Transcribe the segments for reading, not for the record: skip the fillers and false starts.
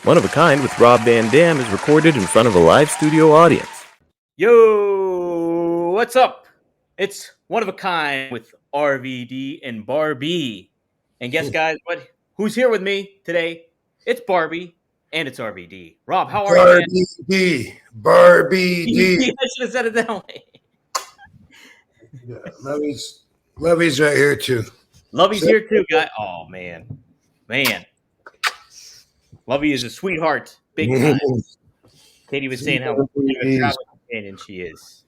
One of a Kind with Rob Van Dam is recorded in front of a live studio audience. Yo, what's up? It's One of a Kind with RVD and Barbie. And guess, guys, what? Who's here with me today? It's Barbie and it's RVD. Rob, how are you, man? Barbie D. I should have said it that way. Yeah, Lovey's right here too. Lovey's here too, guy. Oh, man. Lovey is a sweetheart. Big time. Katie was saying how good a traveling companion she is.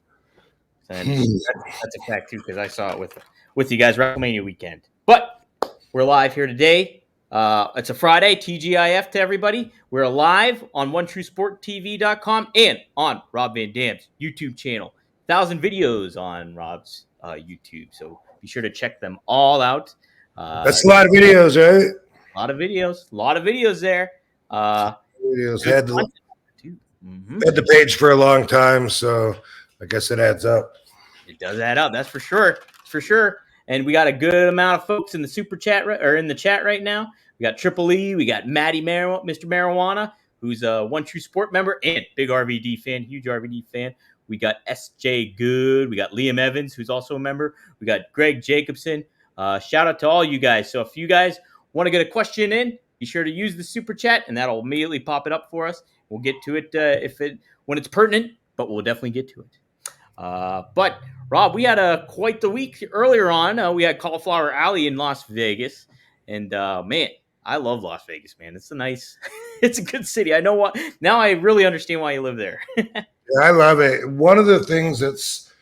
And that's a fact, too, because I saw it with you guys WrestleMania weekend. But we're live here today. It's a Friday, TGIF to everybody. We're live on OneTrueSportTV.com and on Rob Van Dam's YouTube channel. 1,000 videos on Rob's YouTube, so be sure to check them all out. That's a lot of videos, right? A lot of videos there. Videos had the page for a long time, so I guess it adds up. It does add up, that's for sure. And we got a good amount of folks in the super chat or in the chat right now. We got Triple E, we got Mr. Marijuana, who's a One True Sport member and big RVD fan, huge RVD fan. We got SJ Good, we got Liam Evans, who's also a member. We got Greg Jacobson. Shout out to all you guys. So if you guys want to get a question in, be sure to use the super chat, and that'll immediately pop it up for us. We'll get to it when it's pertinent, but we'll definitely get to it. But Rob, we had quite the week earlier on. We had Cauliflower Alley in Las Vegas, and man, I love Las Vegas, man. It's it's a good city. I know what now. I really understand why you live there. Yeah, I love it. One of the things that's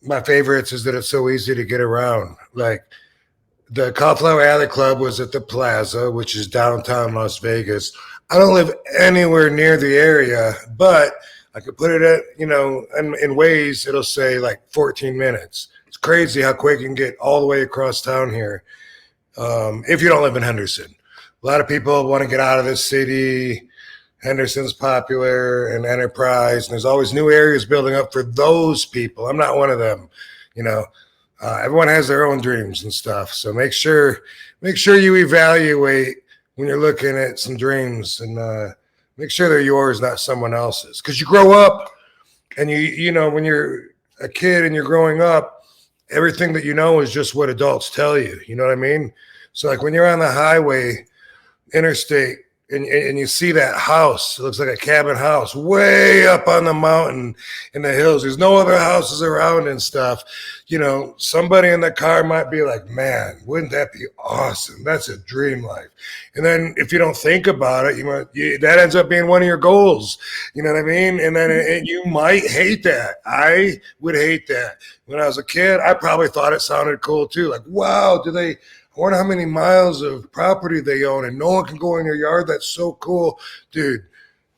my favorites is that it's so easy to get around. Like the Cauliflower Alley Club was at the Plaza, which is downtown Las Vegas. I don't live anywhere near the area, but I could put it at, in Waze, it'll say like 14 minutes. It's crazy how quick you can get all the way across town here if you don't live in Henderson. A lot of people want to get out of this city. Henderson's popular and Enterprise, and there's always new areas building up for those people. I'm not one of them, everyone has their own dreams and stuff. So make sure you evaluate when you're looking at some dreams and make sure they're yours, not someone else's. Because you grow up and when you're a kid and you're growing up, everything that you know is just what adults tell you. You know what I mean? So like when you're on the highway, interstate, and you see that house, it looks like a cabin house way up on the mountain in the hills. There's no other houses around and stuff. Somebody in the car might be like, man, wouldn't that be awesome? That's a dream life. And then if you don't think about it, that ends up being one of your goals. You know what I mean? And then you might hate that. I would hate that. When I was a kid, I probably thought it sounded cool too. Like, wow, I wonder how many miles of property they own and no one can go in your yard. That's so cool. Dude,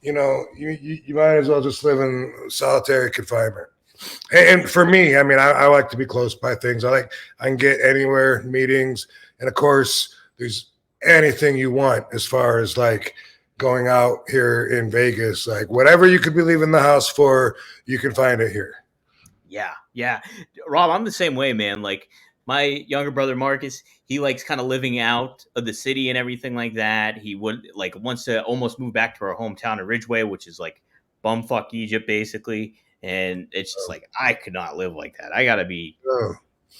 you might as well just live in solitary confinement. And for me, I like to be close by things. I can get anywhere, meetings. And of course, there's anything you want as far as like going out here in Vegas. Like whatever you could be leaving the house for, you can find it here. Yeah. Rob, I'm the same way, man. Like, my younger brother, Marcus, he likes kind of living out of the city and everything like that. He wants to almost move back to our hometown of Ridgeway, which is like bumfuck Egypt, basically. And it's just like, I could not live like that. I got to be,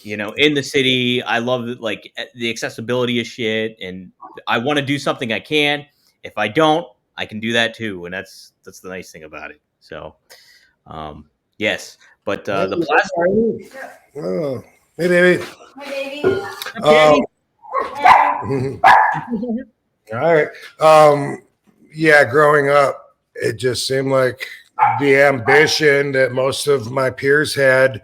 in the city. I love the accessibility of shit. And I want to do something I can. If I don't, I can do that too. And that's the nice thing about it. So, yes. But the Plaza. Oh. Hey, baby. Hey, baby. All right. Yeah, growing up, it just seemed like the ambition that most of my peers had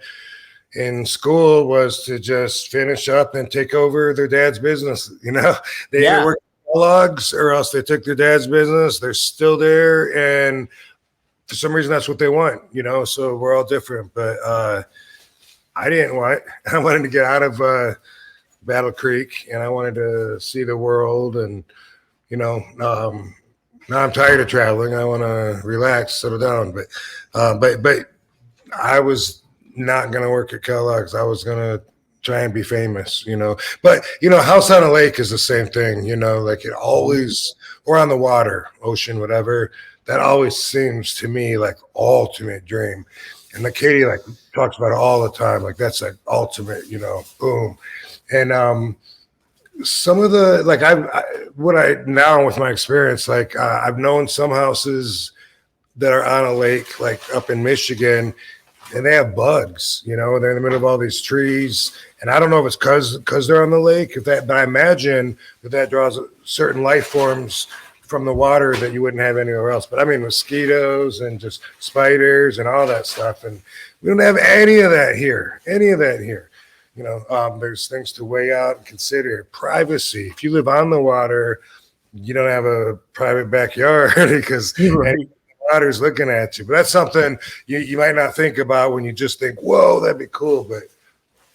in school was to just finish up and take over their dad's business. They either worked logs or else they took their dad's business. They're still there. And for some reason, that's what they want, so we're all different. But I didn't want it. I wanted to get out of Battle Creek, and I wanted to see the world. And now I'm tired of traveling. I want to relax, settle down. But I was not going to work at Kellogg's. I was going to try and be famous, But house on a lake is the same thing, like it always, or on the water, ocean, whatever. That always seems to me like ultimate dream. And like Katie like talks about it all the time. Like that's like ultimate, boom. And some of the like what I now with my experience, like I've known some houses that are on a lake, like up in Michigan, and they have bugs, they're in the middle of all these trees. And I don't know if it's because they're on the lake, but I imagine that draws certain life forms from the water that you wouldn't have anywhere else. But I mean, mosquitoes and just spiders and all that stuff. And we don't have any of that here. There's things to weigh out and consider. Privacy. If you live on the water, you don't have a private backyard because water's looking at you. But that's something you might not think about when you just think, whoa, that'd be cool. But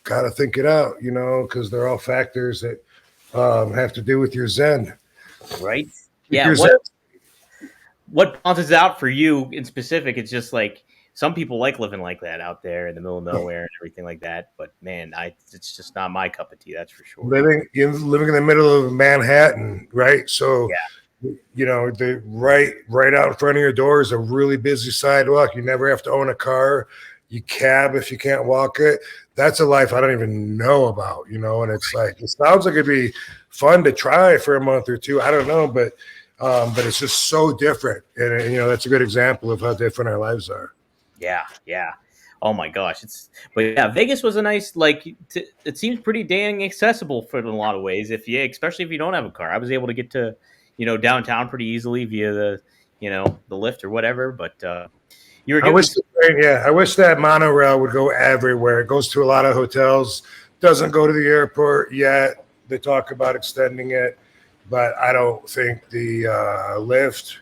gotta think it out, because they're all factors that have to do with your Zen. Right. Yeah. What balances out for you in specific? It's just like some people like living like that out there in the middle of nowhere and everything like that. But man, it's just not my cup of tea. That's for sure. Living in the middle of Manhattan, right? So, the right out in front of your door is a really busy sidewalk. You never have to own a car. You cab if you can't walk it. That's a life I don't even know about, and it's like, it sounds like it'd be fun to try for a month or two. I don't know, but it's just so different. And that's a good example of how different our lives are. Yeah. Yeah. Oh my gosh. Vegas was a nice, it seems pretty dang accessible for in a lot of ways. Especially if you don't have a car. I was able to get to, downtown pretty easily via the Lyft or whatever, but, I wish that monorail would go everywhere. It goes to a lot of hotels. Doesn't go to the airport yet. They talk about extending it, but I don't think the Lyft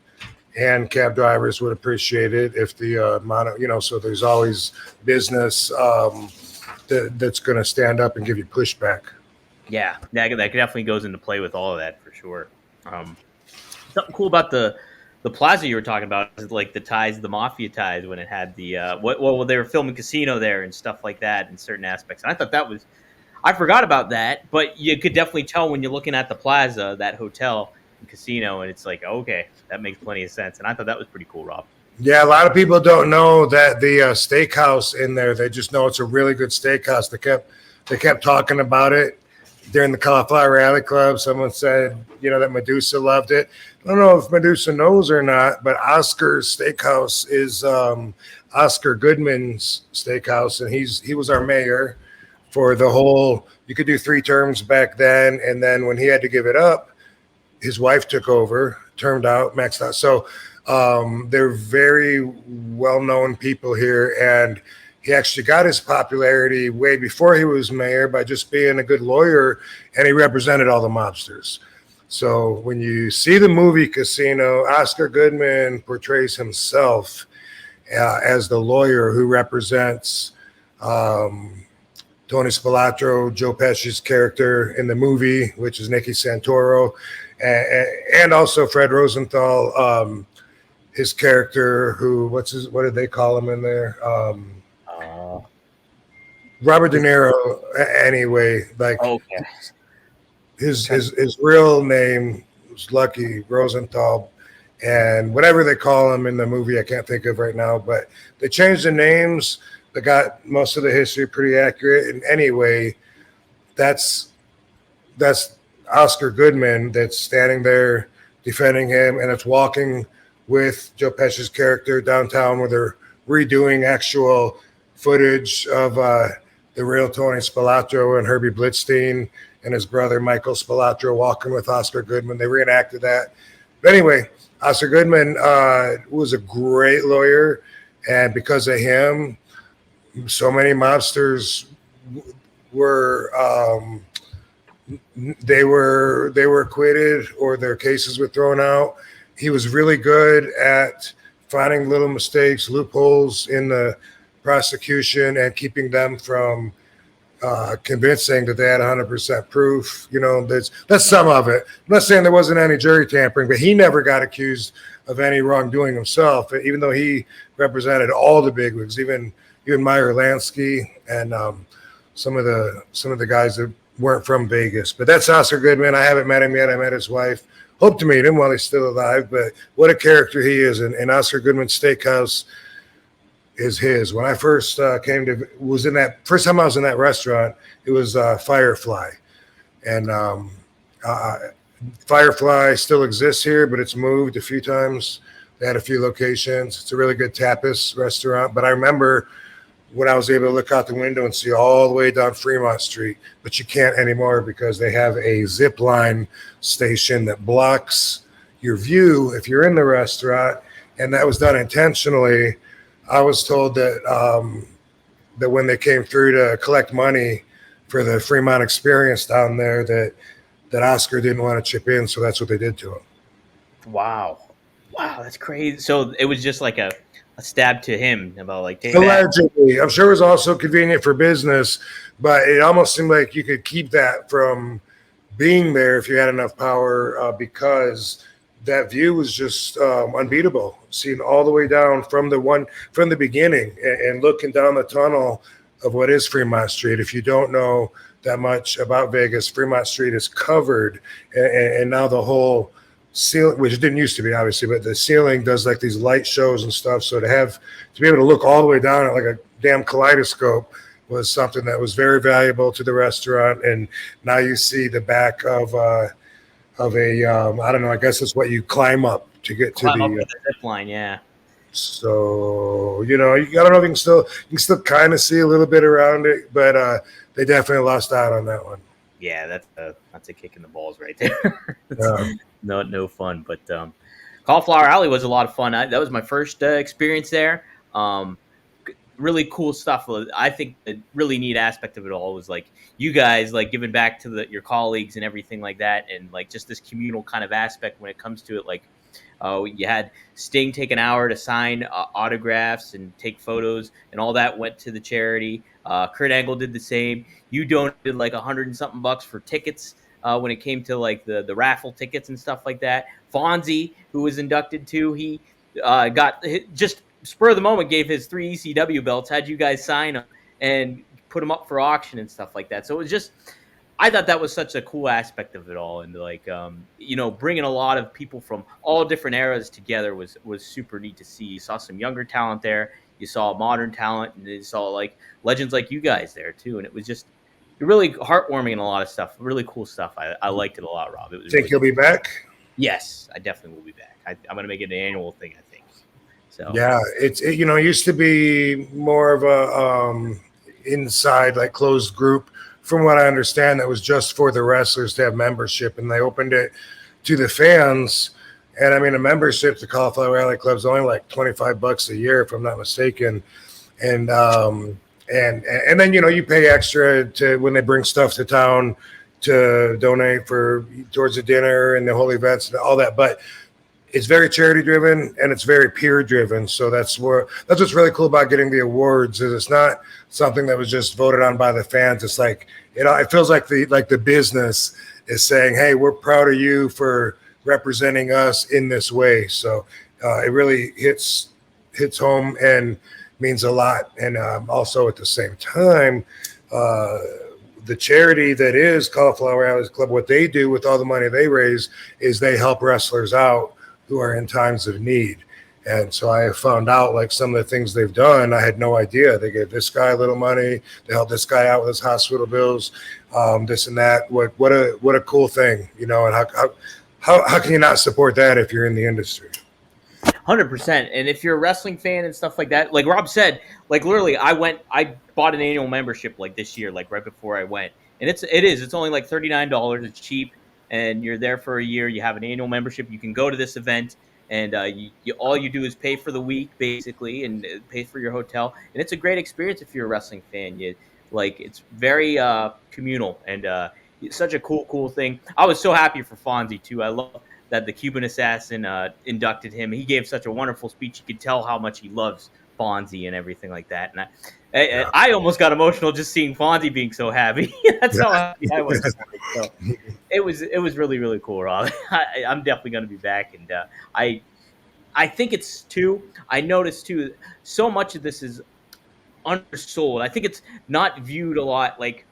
and cab drivers would appreciate it if the so there's always business that's going to stand up and give you pushback. Yeah, that definitely goes into play with all of that for sure. Something cool about the plaza you were talking about is like the mafia ties when it had the they were filming Casino there and stuff like that in certain aspects. And I thought I forgot about that, but you could definitely tell when you're looking at the plaza, that hotel and Casino, and it's like, okay, that makes plenty of sense. And I thought that was pretty cool, Rob. Yeah, a lot of people don't know that the steakhouse in there, they just know it's a really good steakhouse. They kept talking about it during the Cauliflower Rally Club. Someone said, that Medusa loved it. I don't know if Medusa knows or not, but Oscar's Steakhouse is Oscar Goodman's steakhouse, and he was our mayor for the whole. You could do 3 terms back then, and then when he had to give it up, his wife took over, termed out, maxed out. So they're very well-known people here, and he actually got his popularity way before he was mayor by just being a good lawyer, and he represented all the mobsters. So when you see the movie Casino, Oscar Goodman portrays himself as the lawyer who represents Tony Spilotro, Joe Pesci's character in the movie, which is Nicky Santoro, and also Fred Rosenthal, his character, what did they call him in there? Robert De Niro. Anyway, okay. His real name was Lucky Rosenthal, and whatever they call him in the movie, I can't think of right now. But they changed the names. They got most of the history pretty accurate. And anyway, that's Oscar Goodman that's standing there defending him, and it's walking with Joe Pesci's character downtown where they're redoing actual footage of the real Tony Spilotro and Herbie Blitzstein and his brother Michael Spilotro walking with Oscar Goodman. They reenacted that. But anyway, Oscar Goodman was a great lawyer, and because of him, so many mobsters were they were acquitted or their cases were thrown out. He was really good at finding little mistakes, loopholes in the prosecution, and keeping them from convincing that they had 100% proof. That's some of it. I'm not saying there wasn't any jury tampering, but he never got accused of any wrongdoing himself, even though he represented all the bigwigs, even Meyer Lansky and some of the guys that weren't from Vegas. But that's Oscar Goodman. I haven't met him yet. I met his wife. Hope to meet him while he's still alive. But what a character he is. And Oscar Goodman's Steakhouse is his. When I first first time I was in that restaurant, it was Firefly. And Firefly still exists here, but it's moved a few times. They had a few locations. It's a really good tapas restaurant. But I remember when I was able to look out the window and see all the way down Fremont Street, but you can't anymore because they have a zip line station that blocks your view if you're in the restaurant, and that was done intentionally. I was told that that when they came through to collect money for the Fremont experience down there, that Oscar didn't want to chip in, so that's what they did to him. Wow, that's crazy. So it was just like a stab to him about like allegedly. I'm sure it was also convenient for business, but it almost seemed like you could keep that from being there if you had enough power, because that view was just unbeatable. Seeing all the way down from the beginning and looking down the tunnel of what is Fremont Street. If you don't know that much about Vegas, Fremont Street is covered, and now the whole ceiling, which it didn't used to be obviously, but the ceiling does like these light shows and stuff. So to be able to look all the way down at like a damn kaleidoscope was something that was very valuable to the restaurant. And now you see the back of a I don't know, I guess it's what you climb up to get to the zip line. Yeah. So, I don't know if you can still kind of see a little bit around it, but they definitely lost out on that one. Yeah, that's a kick in the balls right there. No fun. But Cauliflower Alley was a lot of fun. That was my first experience there. Really cool stuff. I think the really neat aspect of it all was like you guys like giving back to your colleagues and everything like that, and like just this communal kind of aspect when it comes to it. Like you had Sting take an hour to sign autographs and take photos, and all that went to the charity. Kurt Angle did the same. You donated like $100 and something for tickets when it came to like the raffle tickets and stuff like that. Fonzie, who was inducted too, he got just spur of the moment gave his 3 ECW belts, had you guys sign them and put them up for auction and stuff like that. So it was just, I thought that was such a cool aspect of it all, and like bringing a lot of people from all different eras together was super neat to see. You saw some younger talent there, you saw modern talent, and you saw like legends like you guys there too, and it was just really heartwarming and a lot of stuff, really cool stuff. I liked it a lot, Rob. It was Think you'll be back? Yes, I definitely will be back. I'm going to make it an annual thing, I think. So yeah, it used to be more of a inside, like closed group. From what I understand, that was just for the wrestlers to have membership, and they opened it to the fans. And I mean, a membership to Cauliflower Alley Club is only like $25 a year, if I'm not mistaken. And then you pay extra to when they bring stuff to town to donate towards the dinner and the whole events and all that. But it's very charity driven and it's very peer driven. So that's what's really cool about getting the awards, is it's not something that was just voted on by the fans. It's like it feels like the business is saying, hey, we're proud of you for representing us in this way. So it really hits home and means a lot. And also at the same time, the charity that is Cauliflower Alley Club, what they do with all the money they raise is they help wrestlers out who are in times of need. And so I have found out like some of the things they've done, I had no idea. They gave this guy a little money, they helped this guy out with his hospital bills, this and that. What a cool thing, and how can you not support that if you're in the industry? 100%. And if you're a wrestling fan and stuff like that, like Rob said, like literally I bought an annual membership like this year, like right before I went. And it's only like $39. It's cheap. And you're there for a year. You have an annual membership. You can go to this event, and all you do is pay for the week, basically, and pay for your hotel. And it's a great experience if you're a wrestling fan. It's very communal, and it's such a cool thing. I was so happy for Fonzie, too. I love that the Cuban Assassin inducted him. He gave such a wonderful speech. You could tell how much he loves Fonzie and everything like that. And I almost got emotional just seeing Fonzie being so happy. That's how happy I was. So it was really, really cool, Rob. I'm definitely going to be back, and I think it's too. I noticed too. So much of this is undersold. I think it's not viewed a lot. Like,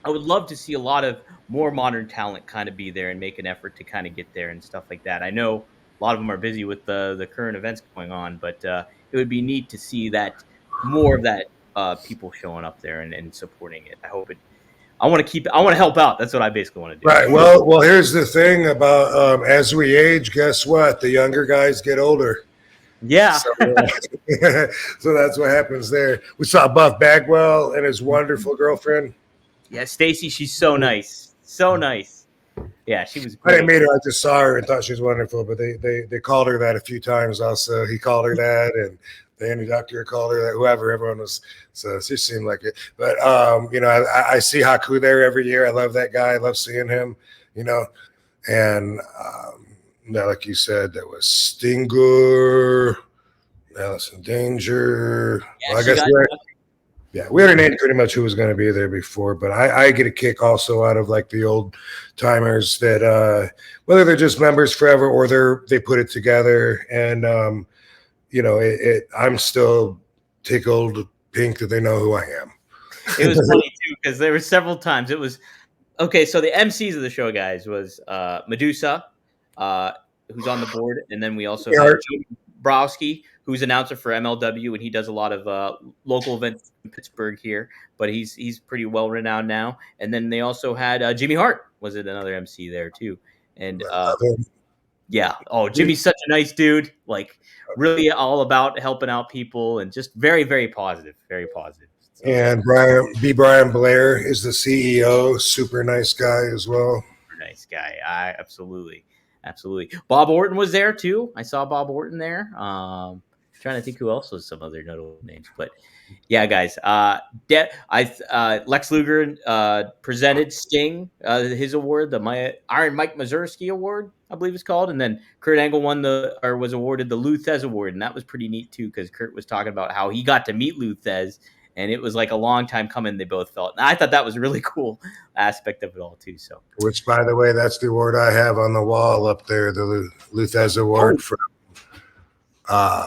I would love to see a lot of more modern talent kind of be there and make an effort to kind of get there and stuff like that. I know a lot of them are busy with the current events going on, but it would be neat to see that more of that people showing up there and supporting it. I hope it. I want to keep. I want to help out. That's what I basically want to do. Right. Well. Here's the thing about as we age, guess what? The younger guys get older. Yeah. So, so that's what happens there. We saw Buff Bagwell and his wonderful girlfriend. Yeah, Stacy. She's so nice. So nice. Yeah, she was I great. didn't meet her. I just saw her and thought she was wonderful. But they called her that a few times. Also, he called her that, and the doctor called her that. Whoever, everyone was. So she seemed like it. But I see Haku there every year. I love that guy. I love seeing him. And like you said, that was Stinger, Alice in Danger. Yeah, well, I guess we already named pretty much who was going to be there before, but I get a kick also out of like the old timers that whether they're just members forever or they put it together, and I'm still tickled pink that they know who I am. It was funny too because there were several times. It was okay. So the MCs of the show, guys, was Medusa, who's on the board, and then we also had Joe Browski, who's announcer for MLW, and he does a lot of local events in Pittsburgh here. But he's pretty well renowned now. And then they also had Jimmy Hart was it another MC there too, and yeah. Oh, Jimmy's such a nice dude. Like really all about helping out people and just very, very positive. Very positive. So, and Brian Blair is the CEO. Super nice guy as well. Super nice guy. Absolutely. Bob Orton was there too. I saw Bob Orton there. Trying to think who else was some other notable names, but yeah, guys. Lex Luger presented Sting his award, the Iron Mike Mazursky Award, I believe it's called, and then Kurt Angle was awarded the Lou Thez Award, and that was pretty neat too because Kurt was talking about how he got to meet Lou Thez, and it was like a long time coming. They both felt, and I thought that was a really cool aspect of it all too. So, which, by the way, that's the award I have on the wall up there, the Lou Thez Award for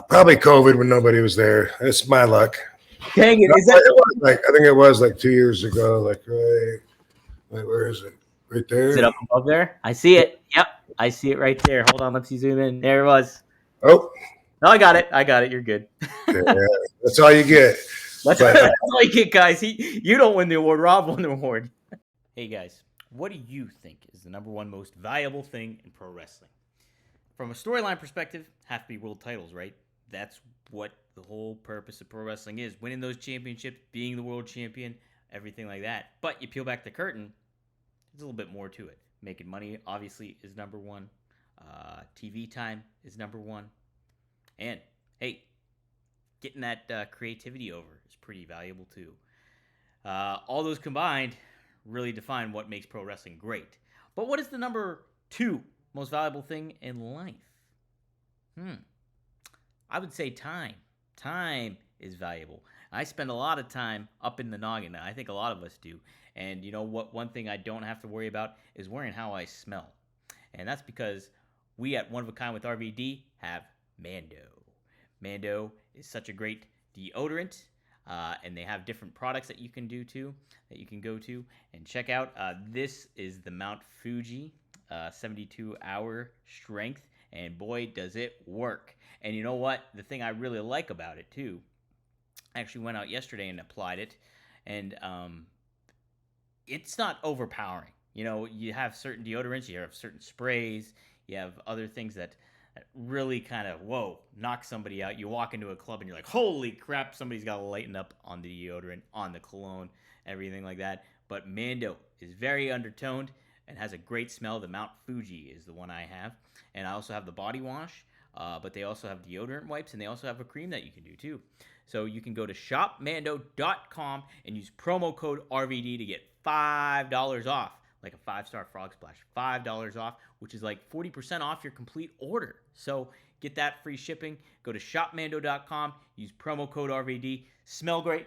probably COVID when nobody was there. It's my luck. Dang it! I think it was like 2 years ago. Like right, where is it? Right there. Is it up above there? I see it. Yep, I see it right there. Hold on, let's see zoom in. There it was. Oh, no, I got it. You're good. Yeah, that's all you get. That's all you get, guys. You don't win the award. Rob won the award. Hey guys, what do you think is the number one most valuable thing in pro wrestling? From a storyline perspective, have to be world titles, right? That's what the whole purpose of pro wrestling is. Winning those championships, being the world champion, everything like that. But you peel back the curtain, there's a little bit more to it. Making money, obviously, is number one. TV time is number one. And, hey, getting that creativity over is pretty valuable, too. All those combined really define what makes pro wrestling great. But what is the number two most valuable thing in life? I would say time. Time is valuable. I spend a lot of time up in the noggin. I think a lot of us do. And you know what? One thing I don't have to worry about is worrying how I smell. And that's because we at One of a Kind with RVD have Mando. Mando is such a great deodorant. And they have different products that you can do too, that you can go to and check out. This is the Mount Fuji 72-hour strength, and boy, does it work. And you know what? The thing I really like about it too, I actually went out yesterday and applied it, and it's not overpowering. You know, you have certain deodorants, you have certain sprays, you have other things that really kind of, knock somebody out. You walk into a club and you're like, holy crap, somebody's got to lighten up on the deodorant, on the cologne, everything like that. But Mando is very undertoned and has a great smell. The Mount Fuji is the one I have. And I also have the body wash, but they also have deodorant wipes, and they also have a cream that you can do too. So you can go to shopmando.com and use promo code RVD to get $5 off, like a 5-star frog splash, $5 off, which is like 40% off your complete order. So get that free shipping. Go to shopmando.com, use promo code RVD. Smell great.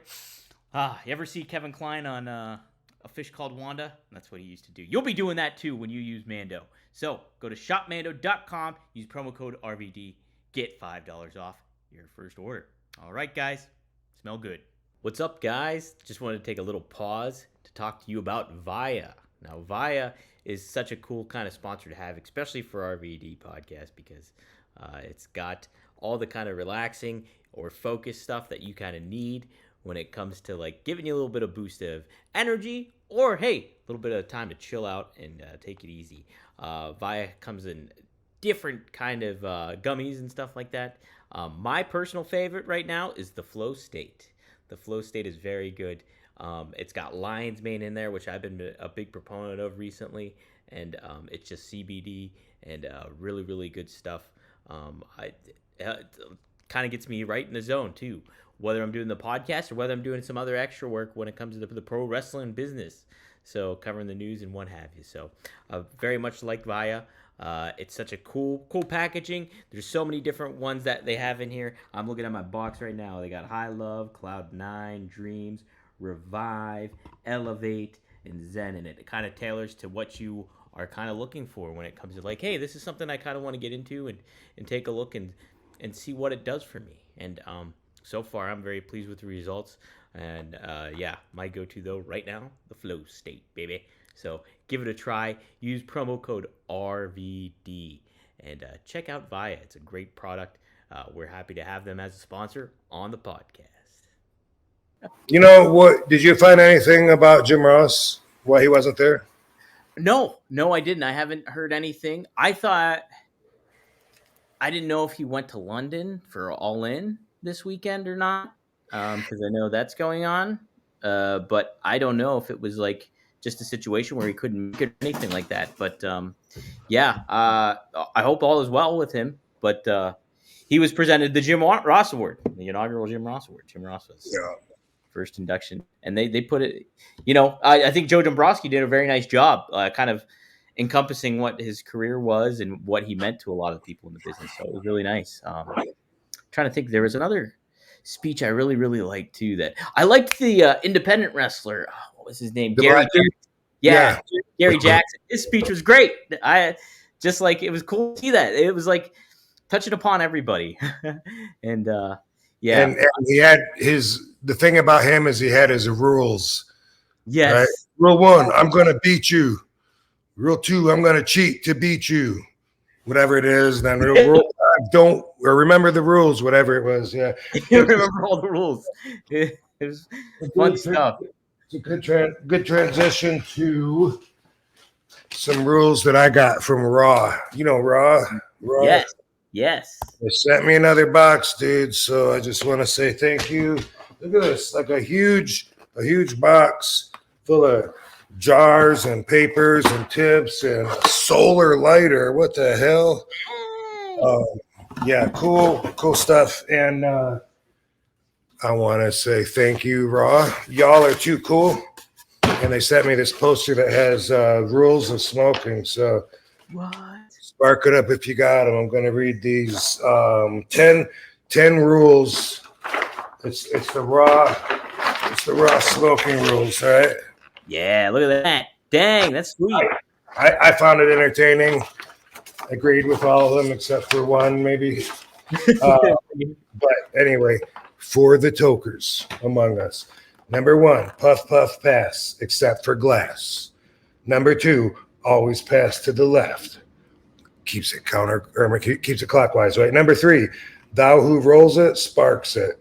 You ever see Kevin Kline on A Fish Called Wanda? That's what he used to do. You'll be doing that too when you use Mando. So go to shopmando.com, use promo code RVD, get $5 off your first order. All right, guys, smell good. What's up, guys? Just wanted to take a little pause to talk to you about Via. Now, Via is such a cool kind of sponsor to have, especially for our VD podcast, because it's got all the kind of relaxing or focus stuff that you kind of need when it comes to like giving you a little bit of boost of energy, or hey, a little bit of time to chill out and take it easy. Via comes in different kind of gummies and stuff like that. My personal favorite right now is the Flow State. The Flow State is very good. It's got lion's mane in there, which I've been a big proponent of recently, and it's just CBD and really, really good stuff. It kind of gets me right in the zone too, whether I'm doing the podcast or whether I'm doing some other extra work when it comes to the pro wrestling business. So covering the news and what have you. So very much like Via. It's such a cool packaging. There's so many different ones that they have in here. I'm looking at my box right now. They got High Love, Cloud 9, Dreams, Revive, Elevate, and Zen in it. It kind of tailors to what you are kind of looking for when it comes to like, hey, this is something I kind of want to get into and take a look and see what it does for me. And so far, I'm very pleased with the results. And yeah, my go-to though right now, the Flow State, baby. So give it a try. Use promo code RVD and check out Via. It's a great product. We're happy to have them as a sponsor on the podcast. You know what? Did you find anything about Jim Ross? Why he wasn't there? No, I didn't. I haven't heard anything. I didn't know if he went to London for All In this weekend or not, because I know that's going on. But I don't know if it was like just a situation where he couldn't make it or anything like that. But yeah, I hope all is well with him. But he was presented the Jim Ross Award, the inaugural Jim Ross Award. Jim Ross was first induction, and they put it. I think Joe Dombrowski did a very nice job, kind of encompassing what his career was and what he meant to a lot of people in the business. So it was really nice. Trying to think, there was another speech I really, really liked too. That I liked the independent wrestler. What was his name? Gary. Yeah, Gary Jackson. His speech was great. I just like it was cool to see that. It was like touching upon everybody, and yeah. And he had the thing about him is he had his rules. Yes. Right? Rule 1, I'm going to beat you. Rule 2, I'm going to cheat to beat you. Whatever it is. Then rule 5, remember the rules, whatever it was. Yeah. You remember all the rules. It was fun stuff. It's a good transition to some rules that I got from Raw. You know Raw? Yes. They sent me another box, dude. So I just want to say thank you. Look at this, like a huge box full of jars and papers and tips and a solar lighter. What the hell? Yeah, cool stuff. And I want to say thank you, Raw. Y'all are too cool. And they sent me this poster that has rules of smoking. So what? Spark it up if you got them. I'm going to read these 10 rules. It's the raw smoking rules, right? Yeah, look at that. Dang, that's sweet. I found it entertaining. Agreed with all of them except for one, maybe. But anyway, for the tokers among us. Number 1, puff, puff, pass, except for glass. Number 2, always pass to the left. Keeps it clockwise, right? Number 3, thou who rolls it, sparks it.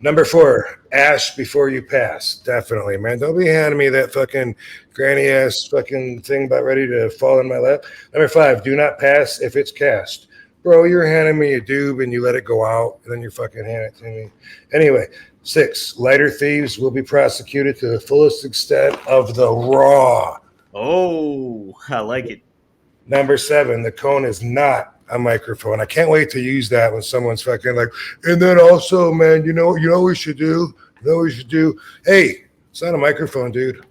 Number 4, ash before you pass. Definitely, man. Don't be handing me that fucking granny ass fucking thing about ready to fall in my lap. Number 5, do not pass if it's cast. Bro, you're handing me a doob and you let it go out and then you fucking hand it to me. Anyway, 6, lighter thieves will be prosecuted to the fullest extent of the raw. Oh, I like it. Number 7, the cone is not a microphone. I can't wait to use that when someone's fucking like, and then also, man, you know what we should do? Hey, it's not a microphone, dude.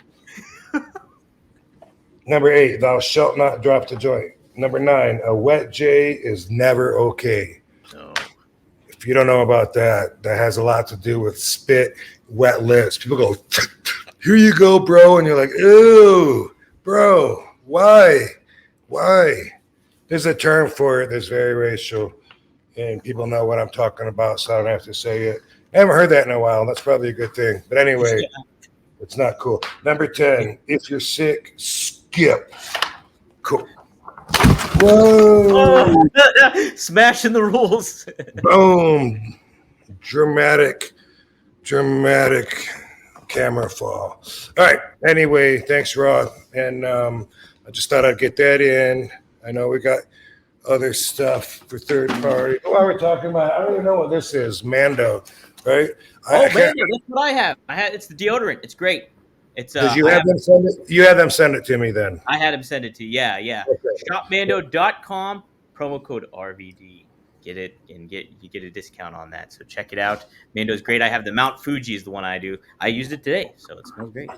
Number 8, thou shalt not drop the joint. Number 9, a wet J is never okay. Oh. If you don't know about that, that has a lot to do with spit, wet lips. People go, here you go, bro. And you're like, ew, bro, why? There's a term for it that's very racial, and people know what I'm talking about, so I don't have to say it. I haven't heard that in a while. That's probably a good thing. But anyway, it's not cool. Number 10, if you're sick, skip. Cool. Whoa. Smashing the rules. Boom. Dramatic camera fall. All right. Anyway, thanks, Rod. And I just thought I'd get that in. I know we got other stuff for third party. While we're talking about, I don't even know what this is. Mando, right? Mando, that's what I have. It's the deodorant. It's great. It's Did you have them send it? You had them send it to me then. I had him send it to you. Yeah. Okay. Shopmando.com, promo code RVD. Get it and you get a discount on that. So check it out. Mando's great. I have the Mount Fuji is the one I do. I used it today, so it smells great.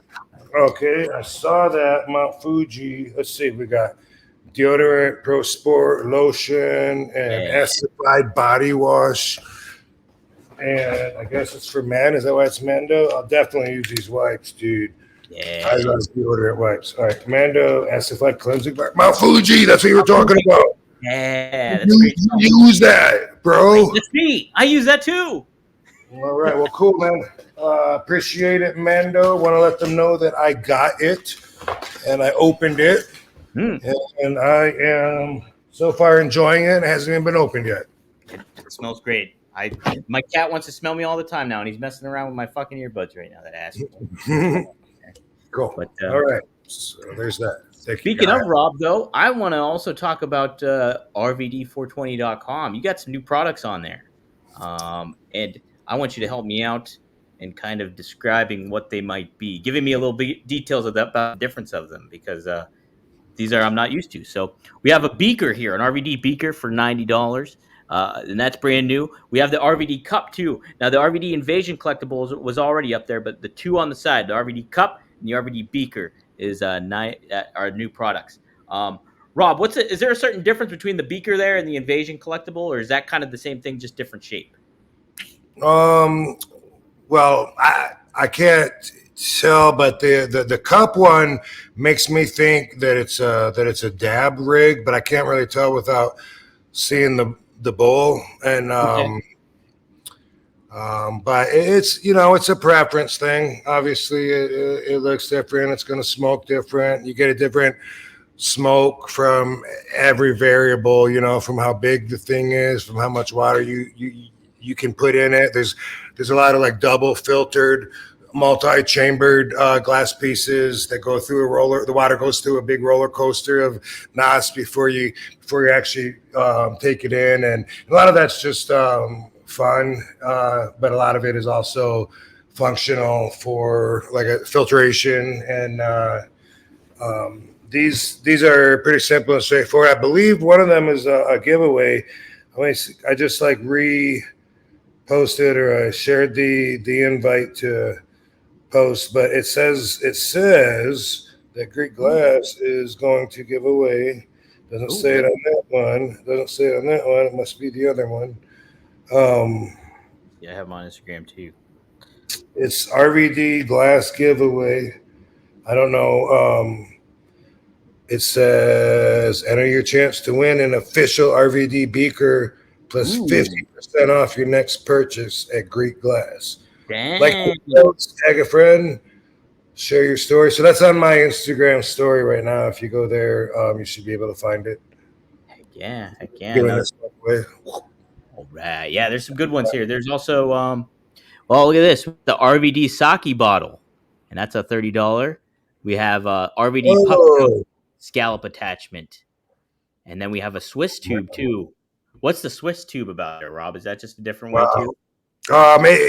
Okay, I saw that Mount Fuji. Let's see, we got deodorant, Pro Sport lotion, and acidified body wash. And I guess it's for men. Is that why it's Mando? I'll definitely use these wipes, dude. Yeah. I love deodorant wipes. All right, Mando acidified cleansing bar. Mount Fuji. That's what you were talking about. Yeah, that's great. Use that, bro. That's me. I use that too. All right. Well, cool, man. Appreciate it, Mando. Want to let them know that I got it and I opened it. And I am so far enjoying it. It hasn't even been opened yet. It smells great. My cat wants to smell me all the time now, and he's messing around with my fucking earbuds right now. That asshole. Cool. But, all right. So there's that. Speaking of Rob, though, I want to also talk about RVD420.com. You got some new products on there. And I want you to help me out in kind of describing what they might be, giving me a little bit details about the difference of them, because these are I'm not used to. So we have a beaker here, an RVD beaker for $90. And that's brand new. We have the RVD cup too. Now the RVD Invasion collectibles was already up there, but the two on the side, the RVD cup and the RVD beaker, is our new products. Rob, is there a certain difference between the beaker there and the Invasion collectible, or is that kind of the same thing, just different shape? Well, I can't tell, but the cup one makes me think that it's a dab rig, but I can't really tell without seeing the bowl. And but it's a preference thing. Obviously, it looks different. It's going to smoke different. You get a different smoke from every variable. From how big the thing is, from how much water you can put in it. There's a lot of like double filtered, multi-chambered glass pieces that go through a roller. The water goes through a big roller coaster of NOS before you actually take it in, and a lot of that's just fun, but a lot of it is also functional for like a filtration. And these are pretty simple and straightforward. I believe one of them is a giveaway. I just like reposted, or I shared the invite to post, but it says that Greek Glass is going to give away. Doesn't say it on that one. It must be the other one. Yeah, I have them on Instagram too. It's RVD Glass giveaway. I don't know. It says enter your chance to win an official RVD beaker plus 50% off your next purchase at Greek Glass. Dang. Like, tag a friend, share your story. So that's on my Instagram story right now. If you go there, you should be able to find it. Heck yeah. All right. Yeah, there's some good ones here. There's also, look at this, the RVD sake bottle, and that's a $30. We have RVD pup scallop attachment, and then we have a Swiss tube too. What's the Swiss tube about there, Rob? Is that just a different way too? I mean,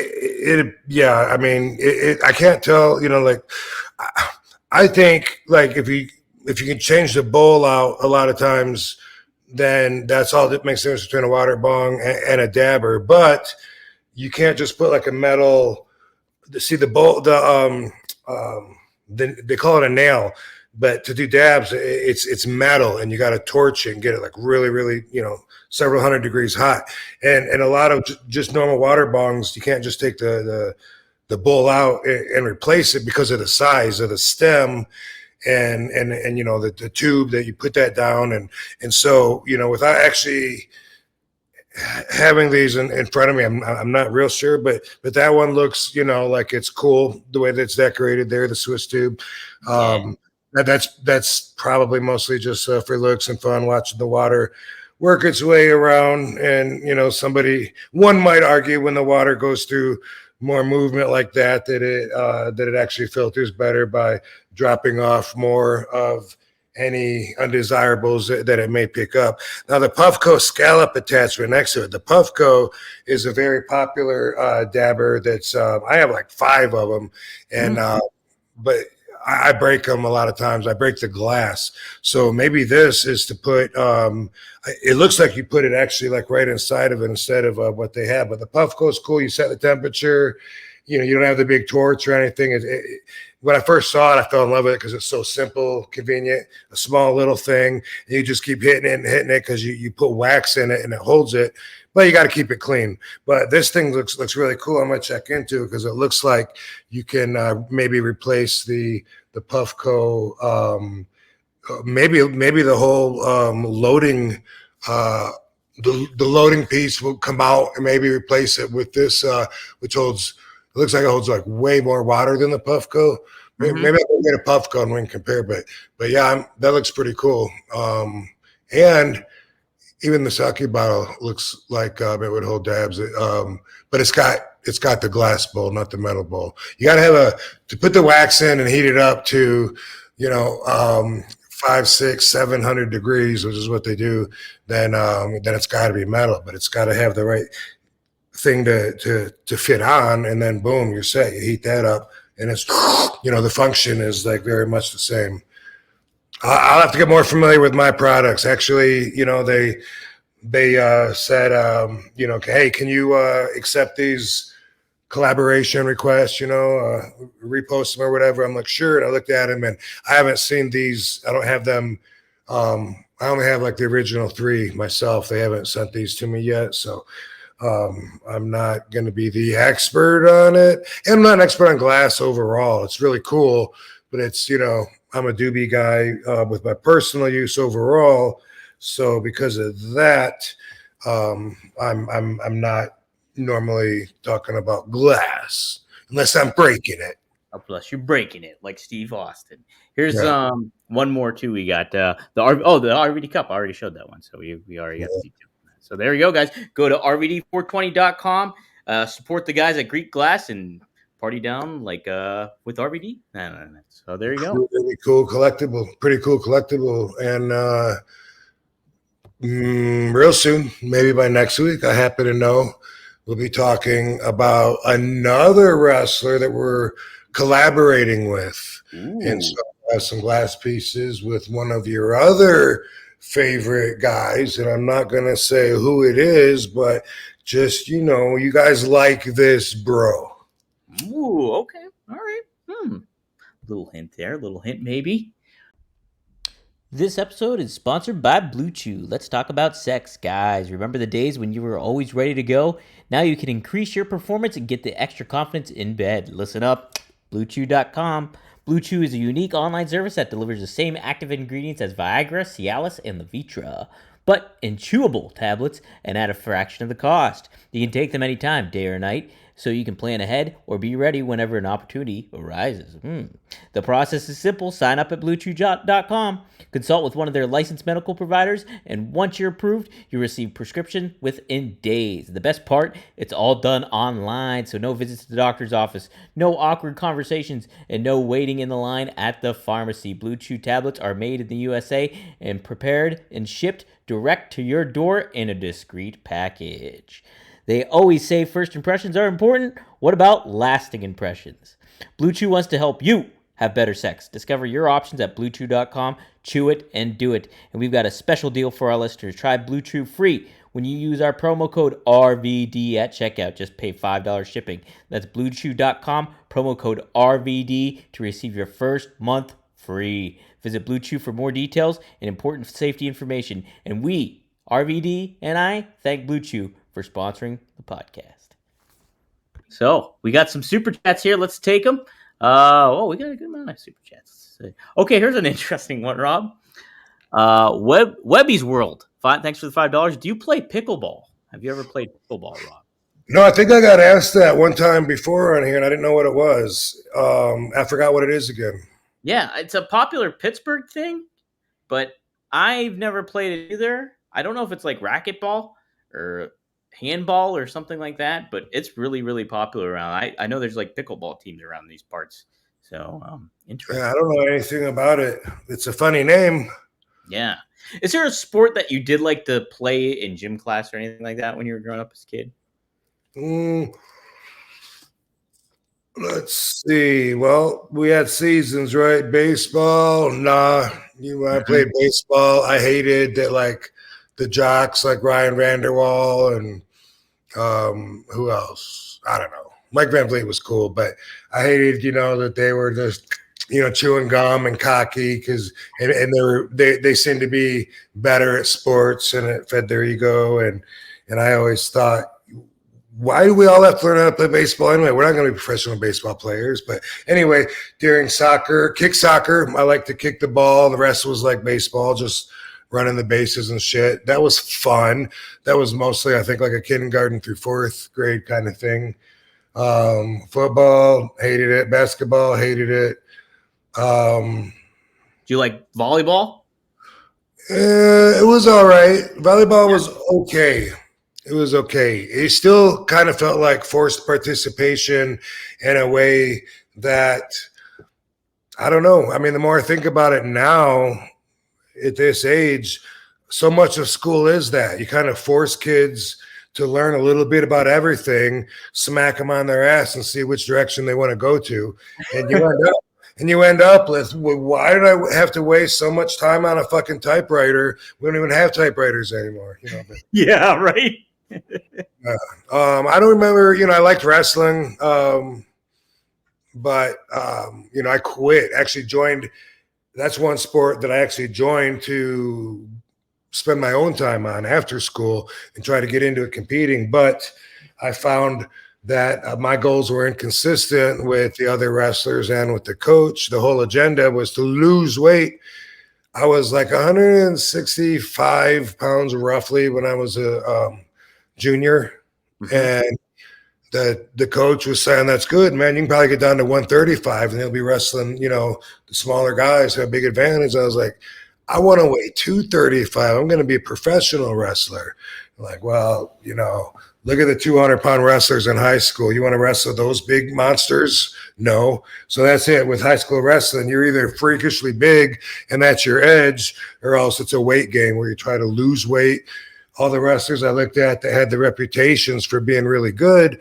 I can't tell, I think like if you can change the bowl out a lot of times, then that's all that makes the difference between a water bong and a dabber. But you can't just put like a metal, the bowl, they call it a nail, but to do dabs, it's metal, and you got to torch it and get it like really, really, several hundred degrees hot. And a lot of just normal water bongs, you can't just take the bowl out and replace it because of the size of the stem and the tube that you put that down. And so, without actually having these in front of me. I'm not real sure, but that one looks, like it's cool the way that's decorated there, the Swiss tube. That's probably mostly just for looks and fun, watching the water work its way around. And one might argue when the water goes through more movement like that it actually filters better by dropping off more of any undesirables that it may pick up. Now, the Puffco scallop attachment next to it. The Puffco is a very popular dabber that's I have like 5 of them, and but I break them a lot of times. I break the glass. So maybe this is to put it looks like you put it actually like right inside of it instead of what they have. But the Puffco is cool. You set the temperature. You don't have the big torch or anything. When I first saw it, I fell in love with it because it's so simple, convenient, a small little thing. And you just keep hitting it because you put wax in it and it holds it. But you got to keep it clean. But this thing looks really cool. I'm going to check into it because it looks like you can maybe replace the Puffco, maybe the whole loading the loading piece will come out and maybe replace it with this, which looks like it holds like way more water than the Puffco. Maybe I can get a Puffco and we can compare, but yeah, that looks pretty cool. And even the sake bottle looks like it would hold dabs. But it's got the glass bowl, not the metal bowl. You got to to put the wax in and heat it up to, 500, 600, 700 degrees, which is what they do. Then it's got to be metal, but it's got to have the right thing to fit on, and then boom, you're set. You heat that up, and it's the function is like very much the same. I'll have to get more familiar with my products. Actually, they said, hey, can you accept these collaboration requests? Repost them or whatever. I'm like, sure. And I looked at them, and I haven't seen these. I don't have them. I only have like the original 3 myself. They haven't sent these to me yet, so I'm not going to be the expert on it. And I'm not an expert on glass overall. It's really cool, but it's, I'm a doobie guy with my personal use overall. So because of that, I'm not normally talking about glass unless I'm breaking it. Oh, plus you're breaking it like Steve Austin. Here's one more too. We got the RVD cup. I already showed that one, so we already got the detail. So there you go, guys. Go to rvd420.com. Support the guys at Greek Glass and party down like with RVD. So there you go. Really cool collectible, pretty cool collectible, and real soon, maybe by next week, I happen to know we'll be talking about another wrestler that we're collaborating with. Ooh. And so I have some glass pieces with one of your other favorite guys, and I'm not going to say who it is, but just, you guys like this, bro. Ooh, okay. All right. Little hint there, little hint maybe. This episode is sponsored by Blue Chew. Let's talk about sex, guys. Remember the days when you were always ready to go? Now you can increase your performance and get the extra confidence in bed. Listen up, BlueChew.com. Blue Chew is a unique online service that delivers the same active ingredients as Viagra, Cialis, and Levitra, but in chewable tablets and at a fraction of the cost. You can take them anytime, day or night, so you can plan ahead or be ready whenever an opportunity arises. The process is simple. Sign up at BlueChew.com, consult with one of their licensed medical providers, and once you're approved, you receive prescription within days. The best part, it's all done online, so no visits to the doctor's office, no awkward conversations, and no waiting in the line at the pharmacy. Blue Chew tablets are made in the USA and prepared and shipped direct to your door in a discreet package. They always say first impressions are important. What about lasting impressions? Blue Chew wants to help you have better sex. Discover your options at BlueChew.com. Chew it and do it. And we've got a special deal for our listeners. Try Blue Chew free when you use our promo code RVD at checkout. Just pay $5 shipping. That's BlueChew.com, promo code RVD to receive your first month free. Visit Blue Chew for more details and important safety information. And we, RVD and I, thank Blue Chew for sponsoring the podcast. So we got some super chats here. Let's take them. We got a good amount of super chats. Okay, here's an interesting one, Rob. Webby's World. Thanks for the $5. Do you play pickleball? Have you ever played pickleball, Rob? No, I think I got asked that one time before on here, and I didn't know what it was. I forgot what it is again. Yeah, it's a popular Pittsburgh thing, but I've never played it either. I don't know if it's like racquetball or handball or something like that, but it's really, really popular around. I know there's like pickleball teams around these parts. So interesting. Yeah, I don't know anything about it. It's a funny name. Yeah. Is there a sport that you did like to play in gym class or anything like that when you were growing up as a kid? Let's see. Well, we had seasons, right? Baseball, nah. I played baseball. I hated that, like the jocks, like Ryan Vanderwall and who else? I don't know. Mike Van Vliet was cool, but I hated, that they were just, chewing gum and cocky and they seemed to be better at sports and it fed their ego and I always thought, why do we all have to learn how to play baseball anyway? We're not going to be professional baseball players. But anyway, during kick soccer, I like to kick the ball. The rest was like baseball, just running the bases and shit. That was fun. That was mostly, I think, like a kindergarten through fourth grade kind of thing. Football, hated it. Basketball, hated it. Do you like volleyball? It was all right. Volleyball was okay. It was okay. It still kind of felt like forced participation in a way that, I don't know. I mean, the more I think about it now at this age, so much of school is that. You kind of force kids to learn a little bit about everything, smack them on their ass and see which direction they want to go to. And you end up with, well, why did I have to waste so much time on a fucking typewriter? We don't even have typewriters anymore. Yeah, right. I don't remember, I liked wrestling, but I quit. Actually joined. That's one sport that I actually joined to spend my own time on after school and try to get into it competing. But I found that my goals were inconsistent with the other wrestlers and with the coach. The whole agenda was to lose weight. I was like 165 pounds roughly when I was a junior. And the coach was saying, that's good, man. You can probably get down to 135 and they'll be wrestling, the smaller guys have a big advantage. I was like, I want to weigh 235. I'm going to be a professional wrestler. Like, well, look at the 200-pound wrestlers in high school. You want to wrestle those big monsters? No. So that's it. With high school wrestling, you're either freakishly big and that's your edge, or else it's a weight game where you try to lose weight. All the wrestlers I looked at that had the reputations for being really good,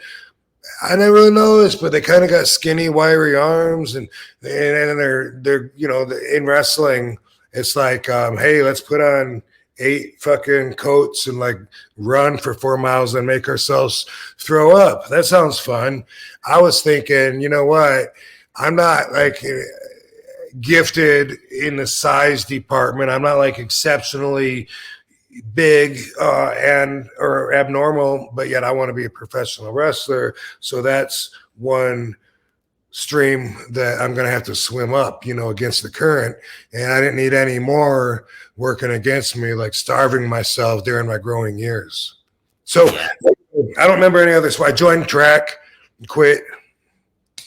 I never really noticed, but they kind of got skinny, wiry arms, and they're in wrestling, it's like, hey, let's put on 8 fucking coats and like run for 4 miles and make ourselves throw up. That sounds fun. I was thinking, you know what? I'm not like gifted in the size department. I'm not like exceptionally big or abnormal, but yet I want to be a professional wrestler. So that's one stream that I'm going to have to swim up, against the current. And I didn't need any more working against me, like starving myself during my growing years. So I don't remember any other. So I joined track, quit,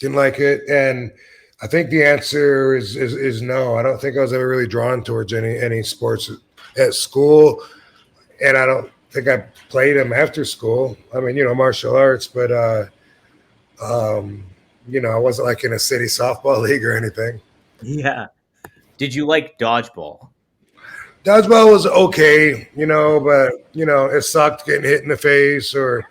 didn't like it. And I think the answer is no. I don't think I was ever really drawn towards any sports at school. And I don't think I played them after school. I mean, martial arts, but, I wasn't like in a city softball league or anything. Yeah. Did you like dodgeball? Dodgeball was okay, but, it sucked getting hit in the face or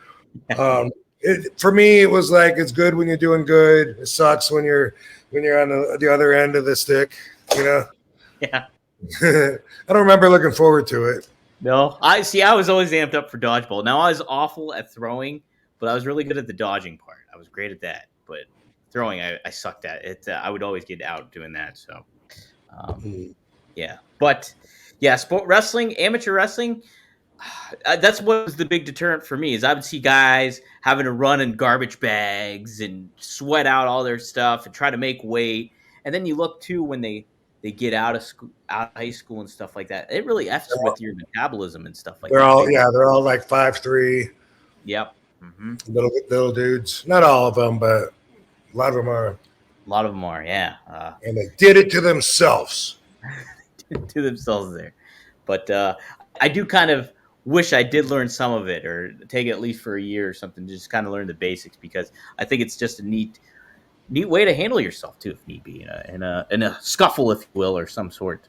for me, it was like, it's good when you're doing good. It sucks when you're on the other end of the stick, Yeah. I don't remember looking forward to it. No, I was always amped up for dodgeball. Now I was awful at throwing, but I was really good at the dodging part. I was great at that, but throwing, I sucked at it. I would always get out doing that. So, yeah, but yeah, sport wrestling, amateur wrestling. That's what was the big deterrent for me is I would see guys having to run in garbage bags and sweat out all their stuff and try to make weight. And then you look too when they they get out of school, out of high school and stuff like that. It really f's with your metabolism and stuff like They're that. all they're all like 5'3", Yep. Mm-hmm. little dudes. Not all of them, but a lot of them are. A lot of them are, yeah. And they did it to themselves. To themselves there. But I do kind of wish I did learn some of it, or take it at least for a year or something, just kind of learn the basics, because I think it's just a neat way to handle yourself too, if need be, in a scuffle, if you will, or some sort.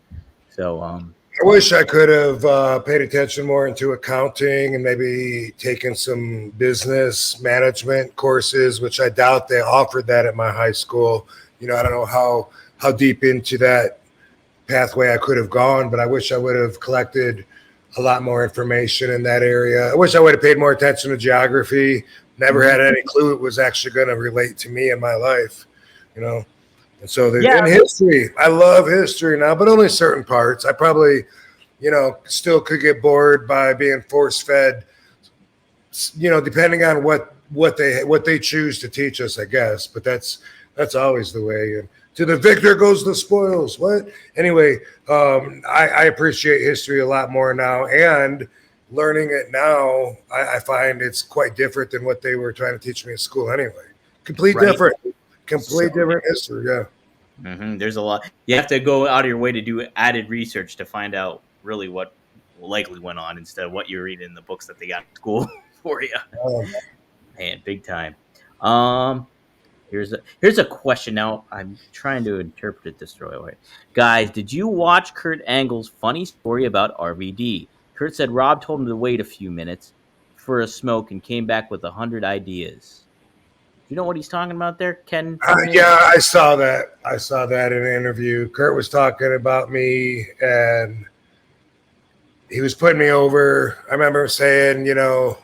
So I wish I could have paid attention more into accounting and maybe taken some business management courses, which I doubt they offered that at my high school. I don't know how deep into that pathway I could have gone, but I wish I would have collected a lot more information in that area. I wish I would have paid more attention to geography. Never had any clue it was actually going to relate to me in my life, And so in history, I love history now, but only certain parts. I probably, still could get bored by being force fed, depending on what they choose to teach us, I guess. But that's always the way. And to the victor goes the spoils. What? Anyway, I appreciate history a lot more now, and learning it now, I find it's quite different than what they were trying to teach me in school anyway. Complete different history, yeah. Mm-hmm. There's a lot. You have to go out of your way to do added research to find out really what likely went on, instead of what you read in the books that they got in school for you. Man, big time. Here's a question. Now I'm trying to interpret it this way. Guys, did you watch Kurt Angle's funny story about RVD? Kurt said Rob told him to wait a few minutes for a smoke and came back with 100 ideas. You know what he's talking about there, Ken? Yeah, I saw that. I saw that in an interview. Kurt was talking about me, and he was putting me over. I remember saying, the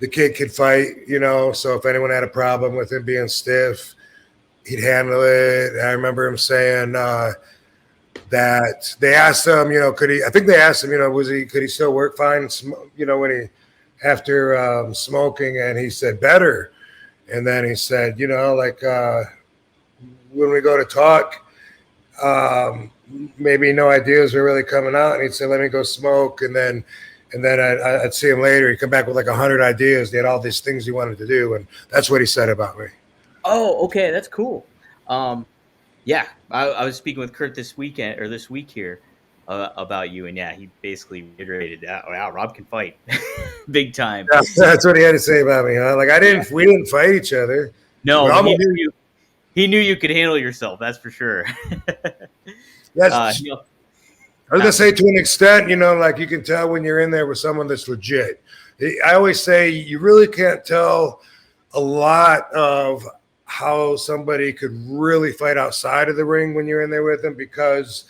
kid could fight, so if anyone had a problem with him being stiff, he'd handle it. I remember him saying that they asked him, could he? I think they asked him, could he still work fine? When he after smoking, and he said better. And then he said, when we go to talk, maybe no ideas are really coming out. And he'd say, let me go smoke. And then I'd see him later. He'd come back with like 100 ideas. He had all these things he wanted to do. And that's what he said about me. Oh, okay. That's cool. Yeah, I was speaking with Kurt this week here about you. And yeah, he basically reiterated that. Wow, Rob can fight big time. Yeah, that's what he had to say about me. Huh? Like we didn't fight each other. No, he knew you could handle yourself. That's for sure. I was gonna say, to an extent, like you can tell when you're in there with someone that's legit. I always say you really can't tell a lot of how somebody could really fight outside of the ring when you're in there with them, because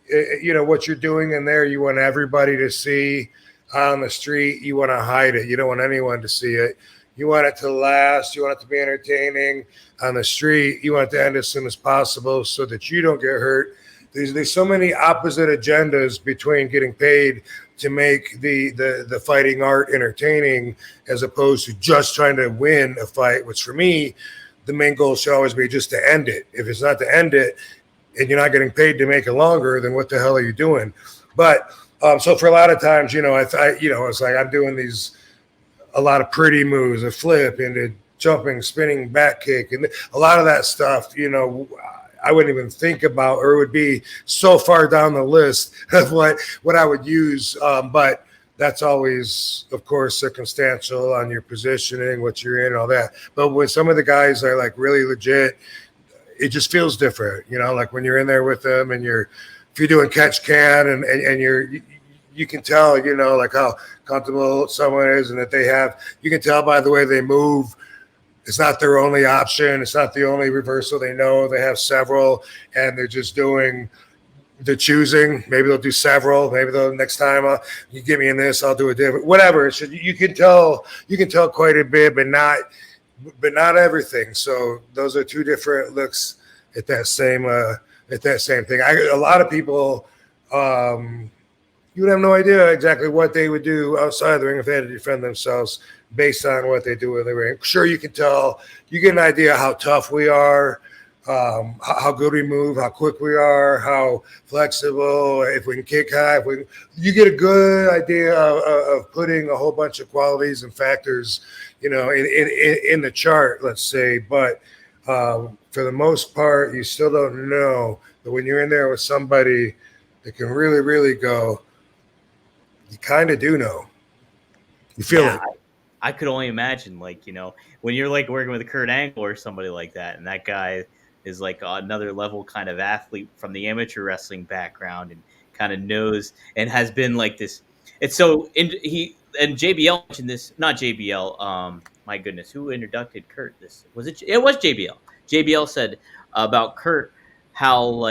what you're doing in there, you want everybody to see. On the street, you want to hide it. You don't want anyone to see it. You want it to last. You want it to be entertaining. On the street, you want it to end as soon as possible so that you don't get hurt. There's so many opposite agendas between getting paid to make the fighting art entertaining, as opposed to just trying to win a fight, which for me, the main goal should always be just to end it. If it's not to end it and you're not getting paid to make it longer, then what the hell are you doing? But so for a lot of times, it's like I'm doing a lot of pretty moves, a flip into jumping, spinning back kick. And a lot of that stuff, I wouldn't even think about, or it would be so far down the list of what I would use. But that's always, of course, circumstantial on your positioning, what you're in, all that. But when some of the guys are like really legit, it just feels different, like when you're in there with them and if you're doing catch can and you can tell, like how comfortable someone is, and that you can tell by the way they move. It's not their only option. It's not the only reversal they know. They have several, and they're choosing. Maybe they'll do several. Maybe next time you get me in this, I'll do a different, whatever. You can tell quite a bit, but not everything. So those are two different looks at that same thing. A lot of people, you would have no idea exactly what they would do outside the ring if they had to defend themselves based on what they do in the ring. Sure, you can tell, you get an idea how tough we are, how good we move, how quick we are, how flexible, if we can kick high. You get a good idea of putting a whole bunch of qualities and factors, in the chart, let's say. But for the most part, you still don't know. But when you're in there with somebody that can really, really go, you kind of do know. You feel it. I could only imagine, when you're working with Kurt Angle or somebody like that, and that guy is another level kind of athlete from the amateur wrestling background and kind of knows and has been like this. It's so and JBL mentioned this, not JBL. My goodness, who introduced Kurt? It was JBL. JBL said about Kurt how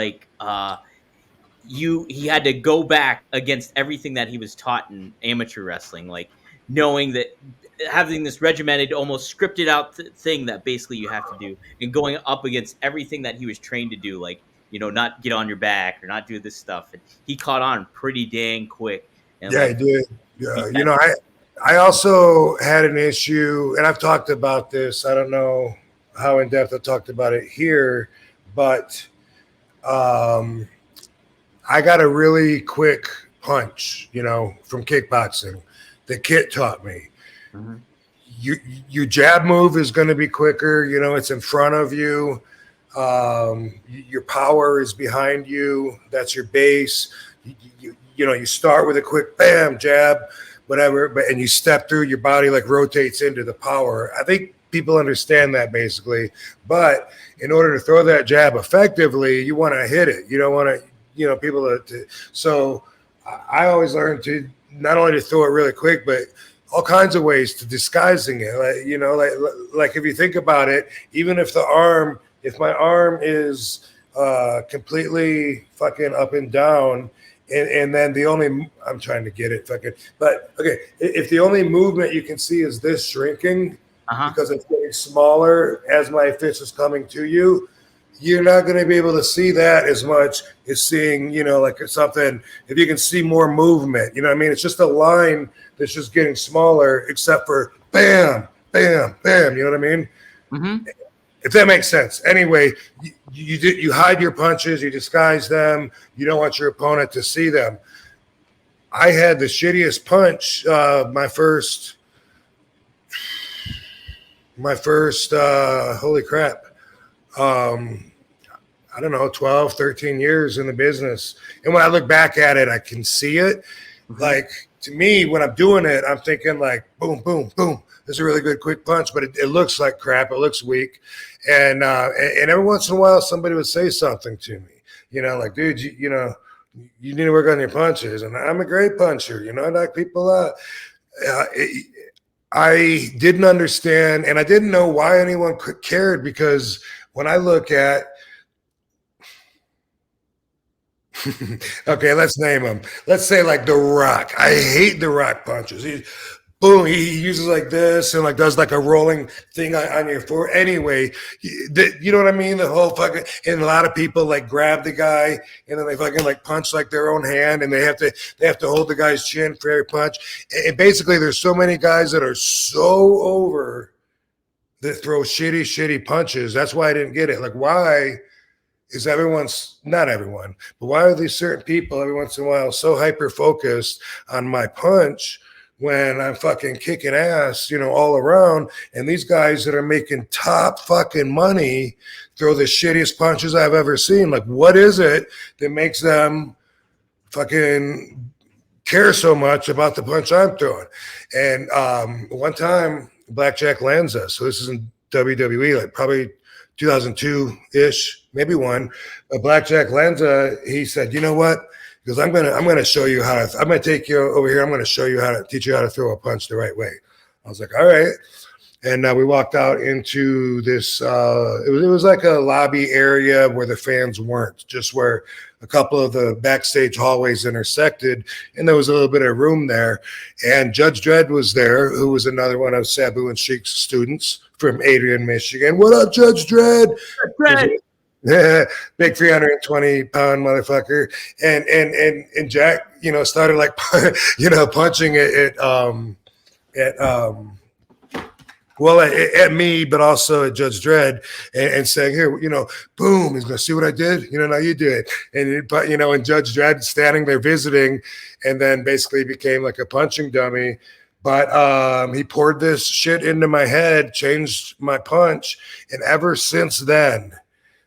he had to go back against everything that he was taught in amateur wrestling, knowing that having this regimented, almost scripted out thing that basically you have to do, and going up against everything that he was trained to do, not get on your back or not do this stuff. And he caught on pretty dang quick. And he did. Yeah, I also had an issue, and I've talked about this. I don't know how in depth I talked about it here, but I got a really quick punch, from kickboxing that Kit taught me. Mm-hmm. Your jab move is going to be quicker. It's in front of you. Your power is behind you. That's your base. You start with a quick bam, jab, whatever, and you step through, your body rotates into the power. I think people understand that basically. But in order to throw that jab effectively, you want to hit it. You don't want to, people to. So I always learned to not only to throw it really quick, but all kinds of ways to disguising it. Like if you think about it, even if my arm is completely fucking up and down, and then I'm trying to get it but okay, if the only movement you can see is this shrinking because it's getting smaller as my fist is coming to you, you're not going to be able to see that as much as seeing, something, if you can see more movement, it's just a line that's just getting smaller, except for bam, bam, bam, you know what I mean? Mm-hmm. If that makes sense. Anyway, you hide your punches, you disguise them, you don't want your opponent to see them. I had the shittiest punch, my first, holy crap, I don't know, 12, 13 years in the business. And when I look back at it, I can see it. Mm-hmm. To me, when I'm doing it, I'm thinking boom, boom, boom. This is a really good quick punch, but it looks like crap. It looks weak. And every once in a while, somebody would say something to me, dude, you need to work on your punches. And I'm a great puncher, I knock people out. I didn't understand, and I didn't know why anyone cared, because when I look at, okay, let's name him. Let's say The Rock. I hate The Rock punches. He uses this and does a rolling thing on your foot. Anyway, you know what I mean? The whole fucking, and a lot of people grab the guy and then they fucking punch their own hand, and they have to hold the guy's chin for every punch. And basically, there's so many guys that are so over that throw shitty punches. That's why I didn't get it. Why is not everyone, but why are these certain people every once in a while so hyper focused on my punch when I'm fucking kicking ass, all around, and these guys that are making top fucking money throw the shittiest punches I've ever seen? What is it that makes them fucking care so much about the punch I'm throwing? And one time, Blackjack Lanza, so this is in WWE, probably 2002-ish, maybe one. Blackjack Lanza, he said, "You know what? Because I'm gonna show you how to. I'm gonna take you over here. I'm gonna show you how to teach you how to throw a punch the right way." I was like, "All right." And we walked out into this. It was like a lobby area where the fans weren't, just where a couple of the backstage hallways intersected, and there was a little bit of room there. And Judge Dredd was there, who was another one of Sabu and Sheik's students from Adrian, Michigan. What up, Judge Dredd? Yeah, big 320-pound motherfucker, and Jack, started punching it at Well, at me, but also at Judge Dredd, and saying, "Here, boom, he's gonna see what I did. Now you do it." And Judge Dredd standing there visiting, and then basically became like a punching dummy. But he poured this shit into my head, changed my punch, and ever since then,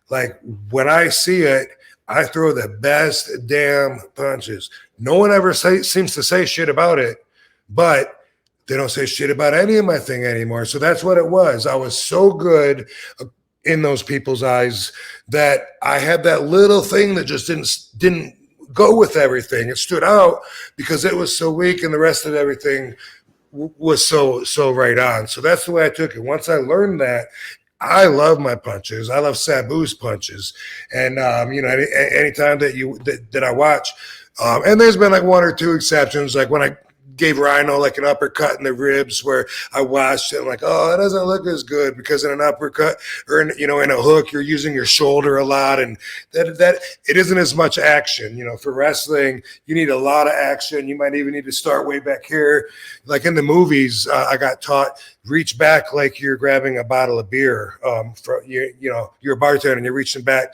like when I see it, I throw the best damn punches. No one ever seems to say shit about it, but they don't say shit about any of my thing anymore. So that's what it was. I was so good in those people's eyes that I had that little thing that just didn't go with everything. It stood out because it was so weak, and the rest of everything was so right on. So that's the way I took it. Once I learned that, I love my punches. I love Sabu's punches, and anytime that I watch, and there's been like one or two exceptions, like when I gave Rhino like an uppercut in the ribs, where I watched it, I'm like, oh, it doesn't look as good because in an uppercut or in a hook, you're using your shoulder a lot, and that it isn't as much action. For wrestling, you need a lot of action. You might even need to start way back here, like in the movies. I got taught reach back like you're grabbing a bottle of beer. You're a bartender and you're reaching back.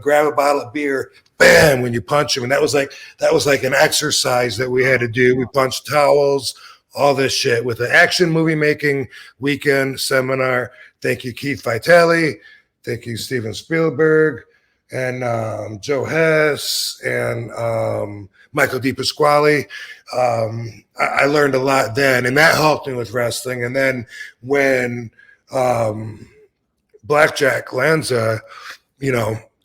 Grab a bottle of beer. Bam, when you punch him. And that was like an exercise that we had to do. We punched towels, all this shit with an action movie making weekend seminar. Thank you, Keith Vitale. Thank you, Steven Spielberg, and Joe Hess, and Michael DePasquale. I learned a lot then, and that helped me with wrestling. And then when Blackjack Lanza,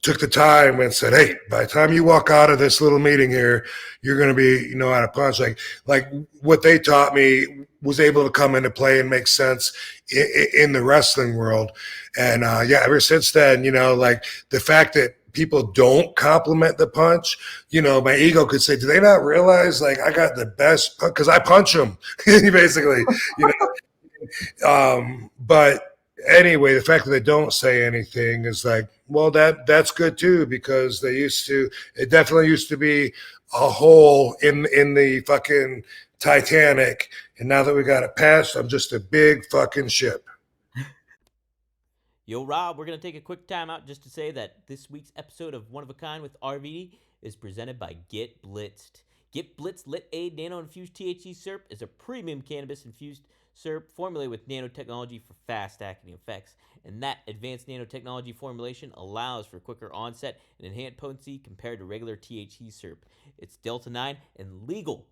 took the time and said, hey, by the time you walk out of this little meeting here, you're going to be, how to punch. Like what they taught me was able to come into play and make sense in the wrestling world. And ever since then, like the fact that people don't compliment the punch, my ego could say, do they not realize like I got the best, because I punch them basically, but anyway, the fact that they don't say anything is like, well, that's good too, because it definitely used to be a hole in the fucking Titanic. And now that we got it patched, I'm just a big fucking ship. Yo, Rob, we're going to take a quick time out just to say that this week's episode of One of a Kind with RVD is presented by Get Blitzed. Get Blitzed Lit Aid Nano Infused THC Syrup is a premium cannabis infused syrup formulated with nanotechnology for fast-acting effects, and that advanced nanotechnology formulation allows for quicker onset and enhanced potency compared to regular THC syrup. It's Delta 9 and legal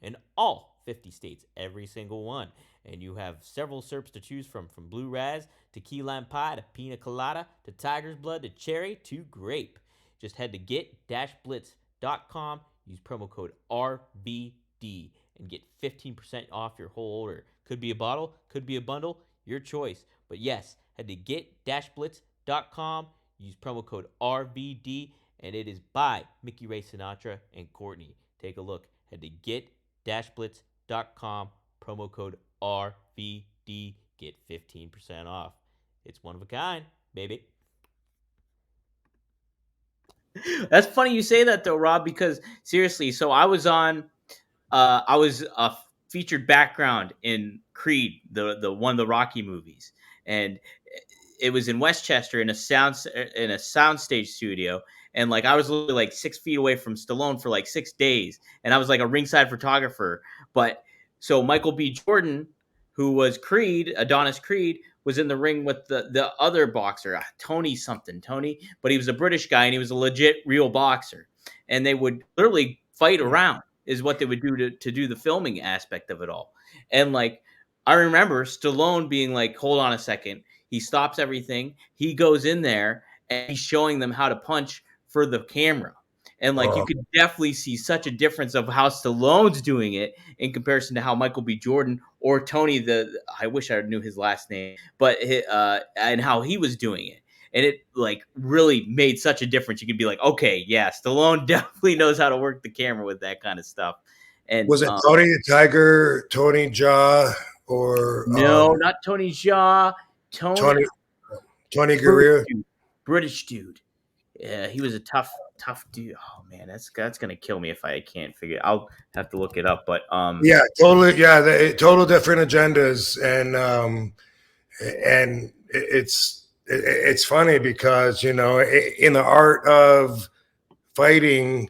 in all 50 states, every single one. And you have several syrups to choose from Blue Raz to key lime pie to pina colada to tiger's blood to cherry to grape. Just head to get-blitz.com, use promo code RVD, and get 15% off your whole order. Could be a bottle, could be a bundle, your choice. But yes, head to get-blitz.com, use promo code RVD, and it is by Mickey Ray Sinatra and Courtney. Take a look. Head to get-blitz.com, promo code RVD, get 15% off. It's one of a kind, baby. That's funny you say that though, Rob, because seriously, so I was a featured background in Creed, the one of the Rocky movies, and it was in Westchester in a soundstage studio, and like I was literally like 6 feet away from Stallone for like 6 days, and I was like a ringside photographer. But so Michael B. Jordan, who was Creed, Adonis Creed, was in the ring with the other boxer, Tony, but he was a British guy and he was a legit real boxer, and they would literally fight around is what they would do to do the filming aspect of it all. And like I remember Stallone being like, hold on a second. He stops everything. He goes in there and he's showing them how to punch for the camera. And like you could definitely see such a difference of how Stallone's doing it in comparison to how Michael B. Jordan or Tony, I wish I knew his last name, but and how he was doing it. And it like really made such a difference. You could be like, okay, yeah, Stallone definitely knows how to work the camera with that kind of stuff. And was it Tony the Tiger, Tony Jaa, or no, not Tony Jaa, Tony Gurria? British dude. Yeah, he was a tough tough dude. Oh man, that's gonna kill me if I can't figure it. I'll have to look it up. But Yeah, totally. Yeah, total different agendas, and it's funny because in the art of fighting,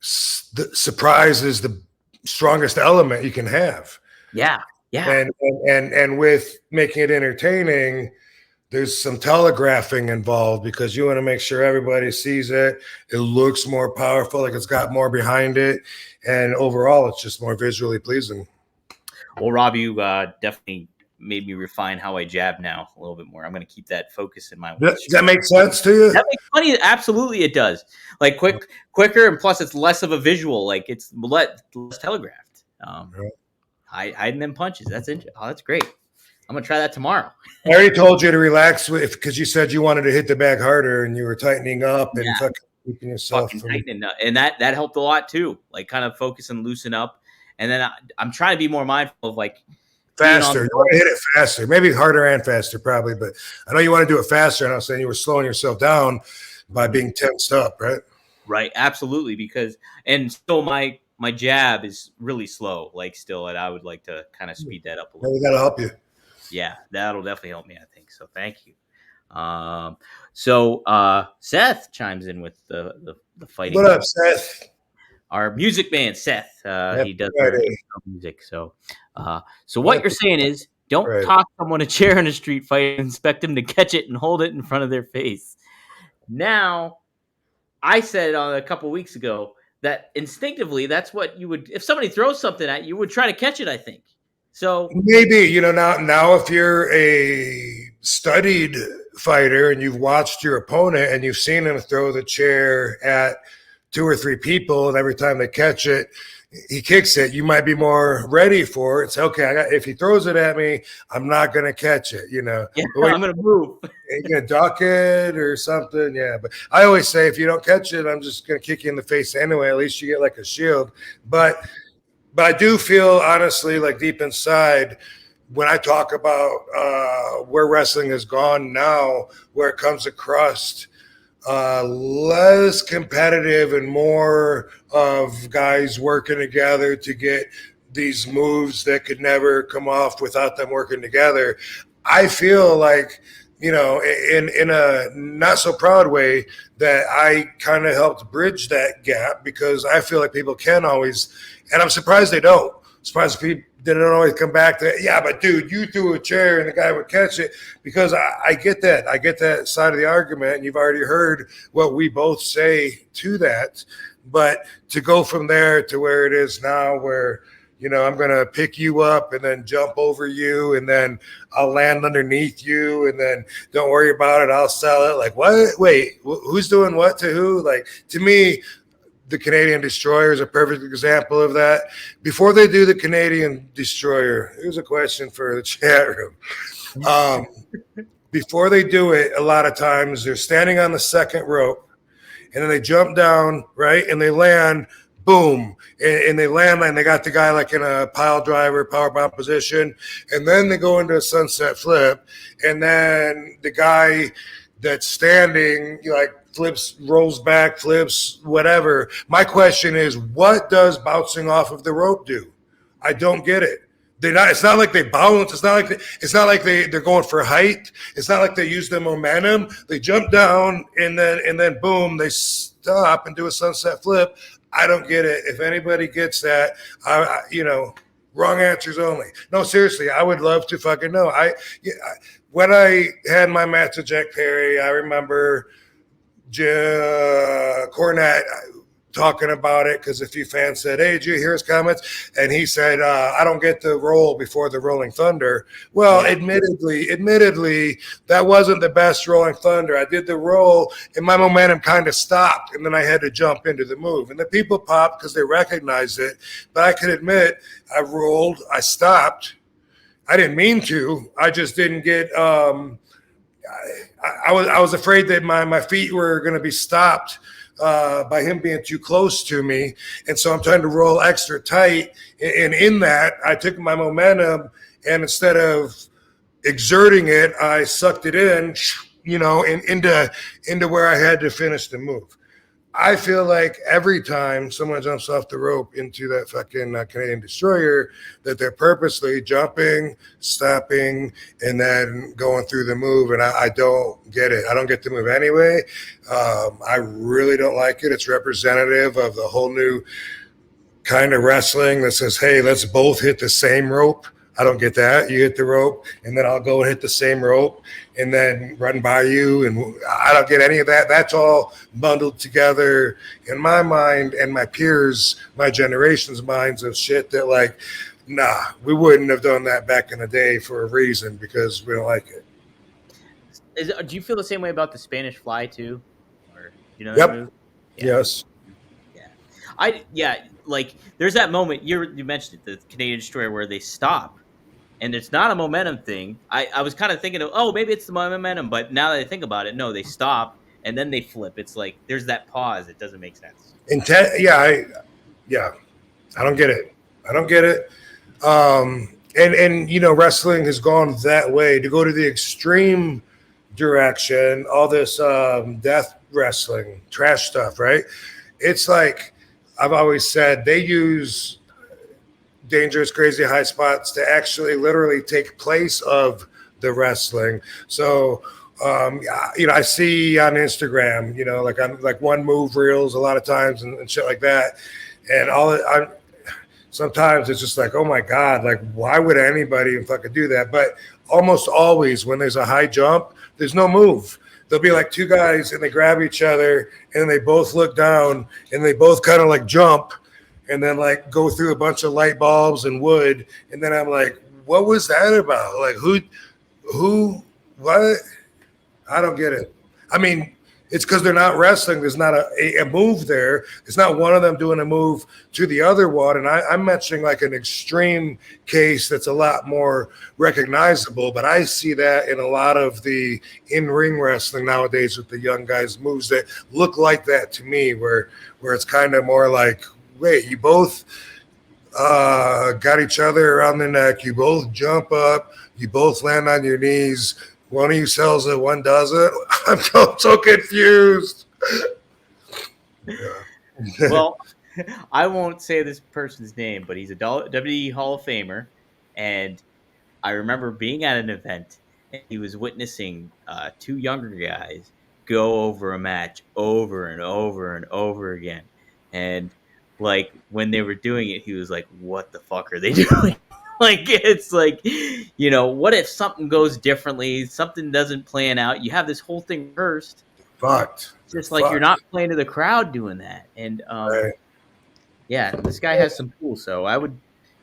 the surprise is the strongest element you can have. yeah. And with making it entertaining, there's some telegraphing involved because you want to make sure everybody sees it. It looks more powerful, like it's got more behind it, and overall, it's just more visually pleasing. Well, Rob, you definitely made me refine how I jab now a little bit more. I'm going to keep that focus in my. Does that make sense to you? That makes funny. Absolutely, it does. Like quicker, and plus it's less of a visual. Like it's less telegraphed. Hiding them punches. That's interesting. Oh, that's great. I'm gonna try that tomorrow. I already told you to relax because you said you wanted to hit the bag harder and you were tightening up and fucking keeping yourself fucking tightening up, and that helped a lot too. Like kind of focus and loosen up. And then I'm trying to be more mindful of like faster. You want to hit it faster, maybe harder and faster, probably. But I know you want to do it faster. And I was saying you were slowing yourself down by being tensed up, right? Right, absolutely. Because and still my jab is really slow, like still, and I would like to kind of speed that up a little. Maybe that'll help you. Yeah, that'll definitely help me, I think. So thank you. So Seth chimes in with the fighting. What up, Seth? Our music man, Seth. He does music. So what you're saying is don't toss someone a chair in a street fight and expect them to catch it and hold it in front of their face. Now, I said on a couple weeks ago that instinctively that's what you would, if somebody throws something at you, you would try to catch it, I think. So maybe, now if you're a studied fighter and you've watched your opponent and you've seen him throw the chair at 2 or 3 people, and every time they catch it, he kicks it, you might be more ready for it. It's okay. If he throws it at me, I'm not going to catch it, Yeah, I'm going to move. You're going to duck it or something. Yeah. But I always say, if you don't catch it, I'm just going to kick you in the face anyway. At least you get like a shield. But I do feel, honestly, like deep inside, when I talk about where wrestling has gone now, where it comes across less competitive and more of guys working together to get these moves that could never come off without them working together. I feel like, in a not so proud way, that I kind of helped bridge that gap, because I feel like people can always, and I'm surprised they don't. Surprised people they don't always come back to, yeah, but dude, you threw a chair and the guy would catch it, because I get that. I get that side of the argument, and you've already heard what we both say to that. But to go from there to where it is now, where, I'm going to pick you up and then jump over you, and then I'll land underneath you, and then don't worry about it, I'll sell it. Like, what? Wait, who's doing what to who? Like, to me, the Canadian Destroyer is a perfect example of that. Before they do the Canadian Destroyer, here's a question for the chat room. Before they do it, a lot of times they're standing on the second rope, and then they jump down, right? And they land, boom. And they land, and they got the guy like in a pile driver, power bomb position. And then they go into a sunset flip. And then the guy that's standing, flips, rolls back, flips, whatever. My question is, what does bouncing off of the rope do? I don't get it. It's not like they bounce. It's not like they're going for height. It's not like they use their momentum. They jump down and then boom, they stop and do a sunset flip. I don't get it. If anybody gets that, wrong answers only. No, seriously, I would love to fucking know. When I had my match with Jack Perry, I remember Cornette talking about it, because a few fans said, hey, did you hear his comments? And he said, I don't get the roll before the Rolling Thunder. Well, admittedly, that wasn't the best Rolling Thunder. I did the roll, and my momentum kind of stopped, and then I had to jump into the move. And the people popped because they recognized it. But I can admit, I rolled, I stopped. I didn't mean to. I just didn't get I was afraid that my feet were going to be stopped by him being too close to me. And so I'm trying to roll extra tight. And in that, I took my momentum, and instead of exerting it, I sucked it in, into where I had to finish the move. I feel like every time someone jumps off the rope into that fucking Canadian destroyer, that they're purposely jumping, stopping, and then going through the move. And I don't get it. I don't get the move anyway. I really don't like it. It's representative of the whole new kind of wrestling that says, hey, let's both hit the same rope. I don't get that. You hit the rope, and then I'll go and hit the same rope and then run by you. And I don't get any of that. That's all bundled together in my mind and my peers, my generation's minds of shit that, like, nah, we wouldn't have done that back in the day for a reason because we don't like it. Do you feel the same way about the Spanish Fly too? Or you know? Yep. That move? Yeah. Yes. Like there's that moment you mentioned it, the Canadian destroyer where they stop, and it's not a momentum thing. I was kind of thinking of, oh, maybe it's the momentum, but now that I think about it, no, they stop and then they flip. It's like there's that pause. It doesn't make sense. I don't get it. I don't get it. And you know, wrestling has gone that way to go to the extreme direction. All this death wrestling, trash stuff, right? It's like I've always said they use dangerous, crazy high spots to actually literally take place of the wrestling. So, you know, I see on Instagram, you know, like on like one move reels a lot of times and shit like that. And sometimes it's just like, oh my God, like why would anybody fucking do that? But almost always when there's a high jump, there's no move. There'll be like two guys and they grab each other and they both look down and they both kind of like jump and then like go through a bunch of light bulbs and wood. And then I'm like, what was that about? Like who, what? I don't get it. I mean, it's because they're not wrestling. There's not a move there. It's not one of them doing a move to the other one. And I'm mentioning like an extreme case that's a lot more recognizable. But I see that in a lot of the in-ring wrestling nowadays with the young guys' moves that look like that to me, where it's kind of more like, wait, you both got each other around the neck. You both jump up. You both land on your knees. One of you sells it, one doesn't. I'm so confused. Yeah. Well, I won't say this person's name, but he's a WWE Hall of Famer. And I remember being at an event, and he was witnessing two younger guys go over a match over and over and over again. And, like, when they were doing it, he was like, what the fuck are they doing? Like, it's like, you know, what if something goes differently, something doesn't plan out, you have this whole thing rehearsed. Fucked. It's just like you're not playing to the crowd doing that. And Right. yeah, this guy has some tools. So I would,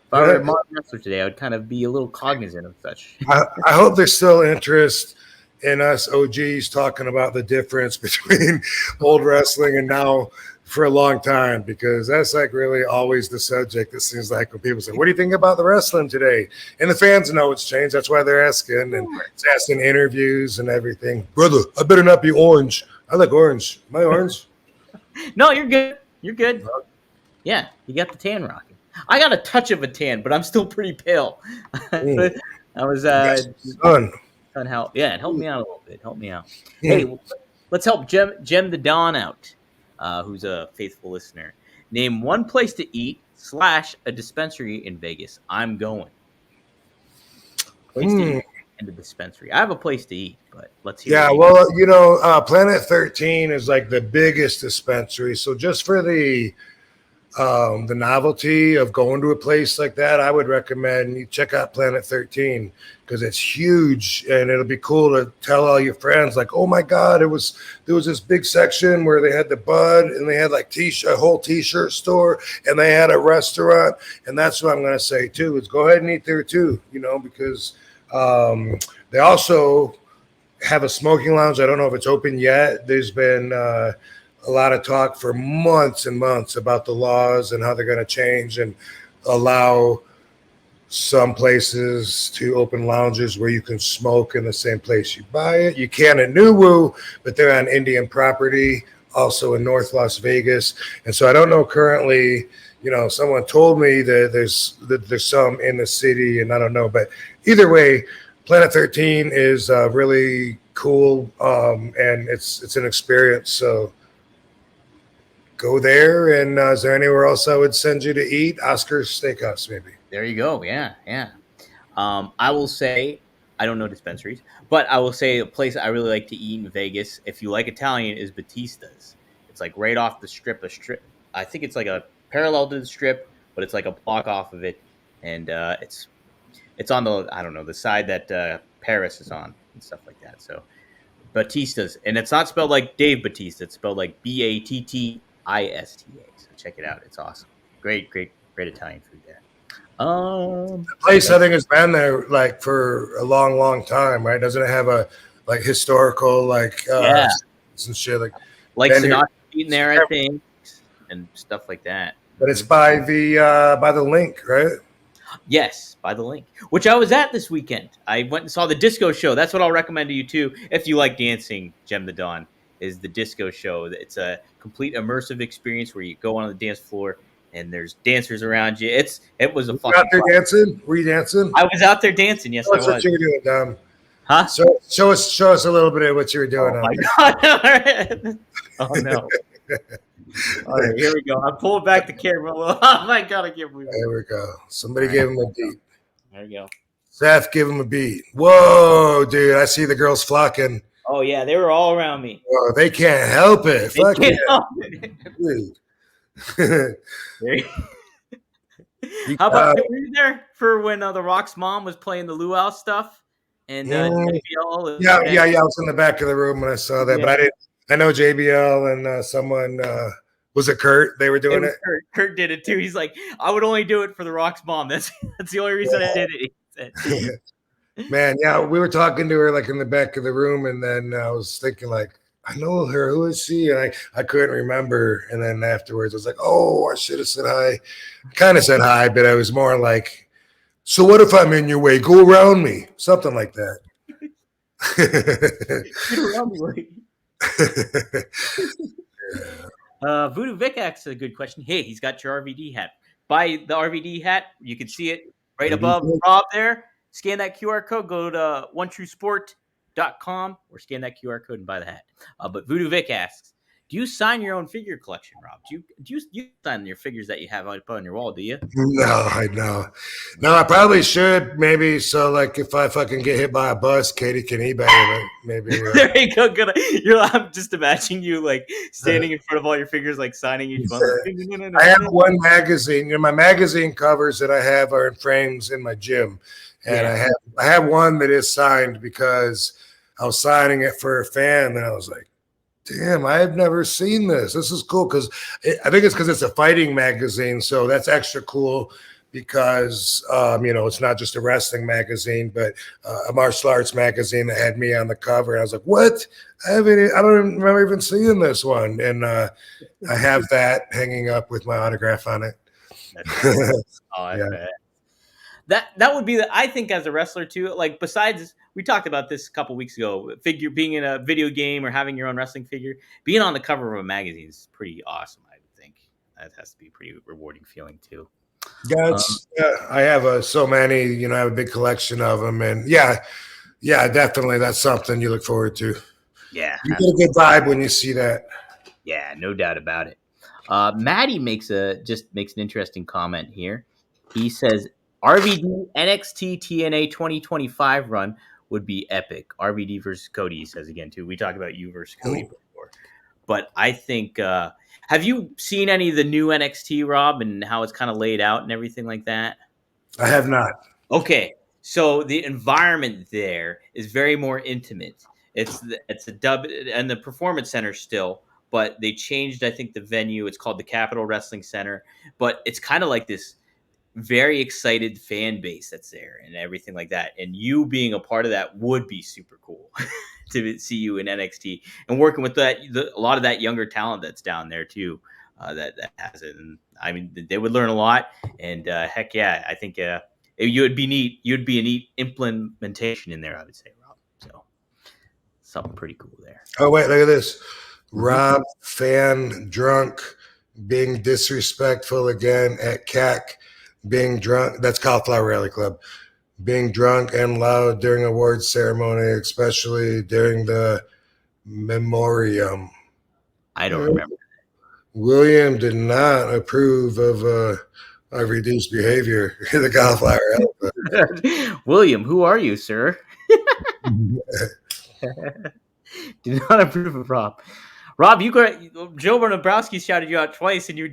if I were a modern wrestler today, I would kind of be a little cognizant of such. I hope there's still interest in us OGs talking about the difference between old wrestling and now for a long time, because that's like really always the subject. It seems like when people say, what do you think about the wrestling today? And the fans know it's changed. That's why they're asking, and it's asking interviews and everything. Brother, I better not be orange. I like orange. Am I orange? No, you're good. You're good. Yeah, you got the tan rocking. I got a touch of a tan, but I'm still pretty pale. I was Sun. help. Yeah, it helped me out a little bit. Help me out. Hey, let's help Gem the Dawn out, who's a faithful listener. Name one place to eat / a dispensary in Vegas. I'm going. Place to eat and a dispensary. I have a place to eat, but let's hear. Yeah, well, you know, Planet 13 is like the biggest dispensary. So just for the novelty of going to a place like that, I would recommend you check out Planet 13 because it's huge and it'll be cool to tell all your friends like, oh my God, there was this big section where they had the bud and they had like a whole t-shirt store and they had a restaurant. And that's what I'm going to say too, is go ahead and eat there too, you know, because they also have a smoking lounge. I don't know if it's open yet. There's been a lot of talk for months and months about the laws and how they're going to change and allow some places to open lounges where you can smoke in the same place you buy it. You can at Nuwu, but they're on Indian property, also in North Las Vegas. And so I don't know currently, you know, someone told me that there's some in the city, and I don't know. But either way, Planet 13 is really cool, and it's an experience. So go there. And is there anywhere else I would send you to eat? Oscar's Steakhouse, maybe. There you go. Yeah. I will say, I don't know dispensaries, but I will say a place I really like to eat in Vegas, if you like Italian, is Batista's. It's like right off the strip. I think it's like a parallel to the strip, but it's like a block off of it, and it's on the, I don't know, the side that Paris is on and stuff like that. So Batista's, and it's not spelled like Dave Batista. It's spelled like Battista. So check it out. It's awesome. Great Italian food there. The place I think has been there like for a long time, right? Doesn't it have a like historical like some shit like Sinatra eating there, I think, and stuff like that. But it's by the link, right? Yes, by the link, which I was at this weekend. I went and saw the disco show. That's what I'll recommend to you too, if you like dancing. Gem the Dawn is the disco show. It's a complete immersive experience where you go on the dance floor and there's dancers around you. It was a fucking. You out there dancing? Were you dancing? I was out there dancing. Yes, I was. What you were doing, Dom? Huh? So show us a little bit of what you were doing. Oh my god! Oh no! All right, here we go. I'm pulling back the camera a little. Oh my god! I can't believe it. There we go. Somebody give him a beat. There we go. Seth, give him a beat. Whoa, dude! I see the girls flocking. Oh yeah, they were all around me. Oh, they can't help it. They can't help it. Dude. How about were you there for when the Rock's mom was playing the luau stuff? And JBL yeah, I was in the back of the room when I saw that, but I know JBL and someone was it Kurt? They were doing it. Kurt did it too. He's like, I would only do it for the Rock's mom. That's the only reason I did it. Man, yeah, we were talking to her like in the back of the room, and then I was thinking like, I know her. Who is she? And I couldn't remember. And then afterwards, I was like, oh, I should have said hi. Kind of said hi, but I was more like, so what if I'm in your way? Go around me. Something like that. Voodoo Vic asks a good question. Hey, he's got your RVD hat. Buy the RVD hat. You can see it right above Rob there. Scan that QR code. Go to onetruesport.com or scan that QR code and buy the hat. But Voodoo Vic asks, do you sign your own figure collection, Rob? Do you sign your figures that you have up on your wall, do you? No, I know. No, I probably should. Maybe so. Like if I fucking get hit by a bus, Katie can eBay it. Maybe. There you go. Good. I'm just imagining you like standing in front of all your figures, like signing each one. I have one magazine. You know, my magazine covers that I have are in frames in my gym, and I have one that is signed because I was signing it for a fan, and I was like, damn, I have never seen this. This is cool because I think it's because it's a fighting magazine. So that's extra cool because, it's not just a wrestling magazine, but a martial arts magazine that had me on the cover. And I was like, what? I don't remember even seeing this one. And I have that hanging up with my autograph on it. That would be I think as a wrestler too, like besides we talked about this a couple weeks ago, figure being in a video game or having your own wrestling figure, being on the cover of a magazine is pretty awesome. I would think that has to be a pretty rewarding feeling too. Yeah, I have so many, I have a big collection of them, and yeah, definitely that's something you look forward to. Yeah, you get a good vibe when you see that. Yeah, no doubt about it. Maddie makes an interesting comment here. He says RVD NXT TNA 2025 run would be epic. RVD versus Cody, he says again too. We talked about you versus Cody before, but I think. Have you seen any of the new NXT, Rob, and how it's kind of laid out and everything like that? I have not. Okay, so the environment there is very more intimate. It's a dub and the Performance Center still, but they changed, I think, the venue. It's called the Capitol Wrestling Center, but it's kind of like this very excited fan base that's there and everything like that. And you being a part of that would be super cool to see you in NXT and working with a lot of that younger talent that's down there too. That has it. And I mean, they would learn a lot. And heck yeah, I think you would be neat. You'd be a neat implementation in there, I would say, Rob. So something pretty cool there. Oh wait, look at this. Rob fan drunk, being disrespectful again at CAC. Being drunk, that's Cauliflower Rally Club. Being drunk and loud during awards ceremony, especially during the memoriam. I don't remember. William did not approve of RVD's behavior. The Cauliflower Alpha. William, who are you, sir? Do not approve of Rob. Rob, you got Joe Bernabrowski shouted you out twice, and you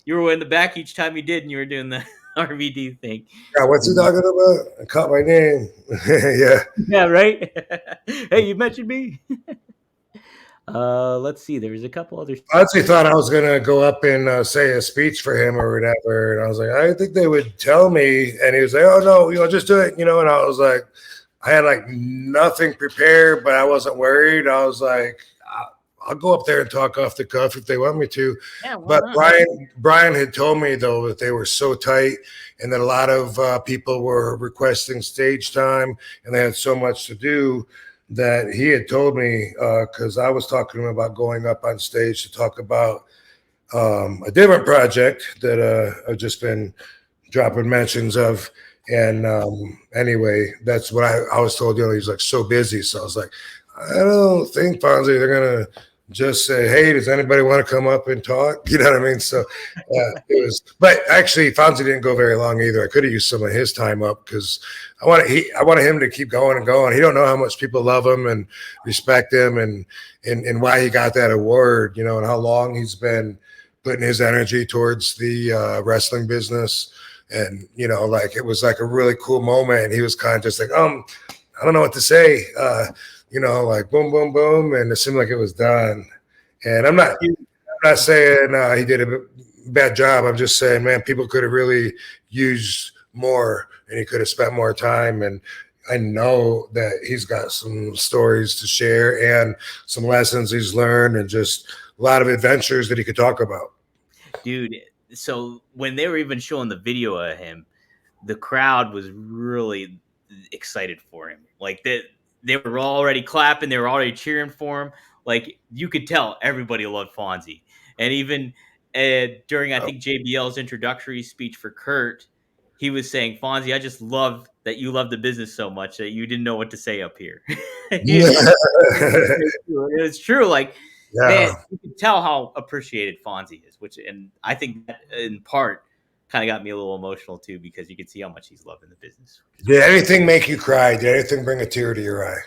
were in the back each time you did, and you were doing the RVD thing. Yeah, what's he talking about? I caught my name. Yeah. Yeah, right. Hey, you mentioned me. Let's see. There was a couple others. I actually thought I was gonna go up and say a speech for him or whatever, and I was like, I think they would tell me, and he was like, oh no, just do it, and I was like, I had like nothing prepared, but I wasn't worried. I was like, I'll go up there and talk off the cuff if they want me to. Yeah, but Brian had told me though that they were so tight and that a lot of people were requesting stage time and they had so much to do that he had told me, because I was talking to him about going up on stage to talk about a different project that I've just been dropping mentions of. And anyway, that's what I was told. He's like so busy. So I was like, I don't think Fonzie, they're going to just say, hey, does anybody want to come up and talk? You know what I mean? So it was, but actually Fonzie didn't go very long either. I could have used some of his time up because I wanted him to keep going and going. He don't know how much people love him and respect him and why he got that award, and how long he's been putting his energy towards the wrestling business. And, like, it was like a really cool moment. And he was kind of just like, I don't know what to say, like boom, boom, boom. And it seemed like it was done. And I'm not saying he did a bad job. I'm just saying, man, people could have really used more and he could have spent more time. And I know that he's got some stories to share and some lessons he's learned and just a lot of adventures that he could talk about. Dude. So when they were even showing the video of him, the crowd was really excited for him. Like they were already clapping, they were already cheering for him. Like you could tell everybody loved Fonzie. And even during I think JBL's introductory speech for Kurt, he was saying, Fonzie, I just love that you love the business so much that you didn't know what to say up here. It's true. Like. Yeah. Man, you can tell how appreciated Fonzie is, and I think that in part kind of got me a little emotional too, because you can see how much he's loving the business. Did anything make you cry? Did anything bring a tear to your eye?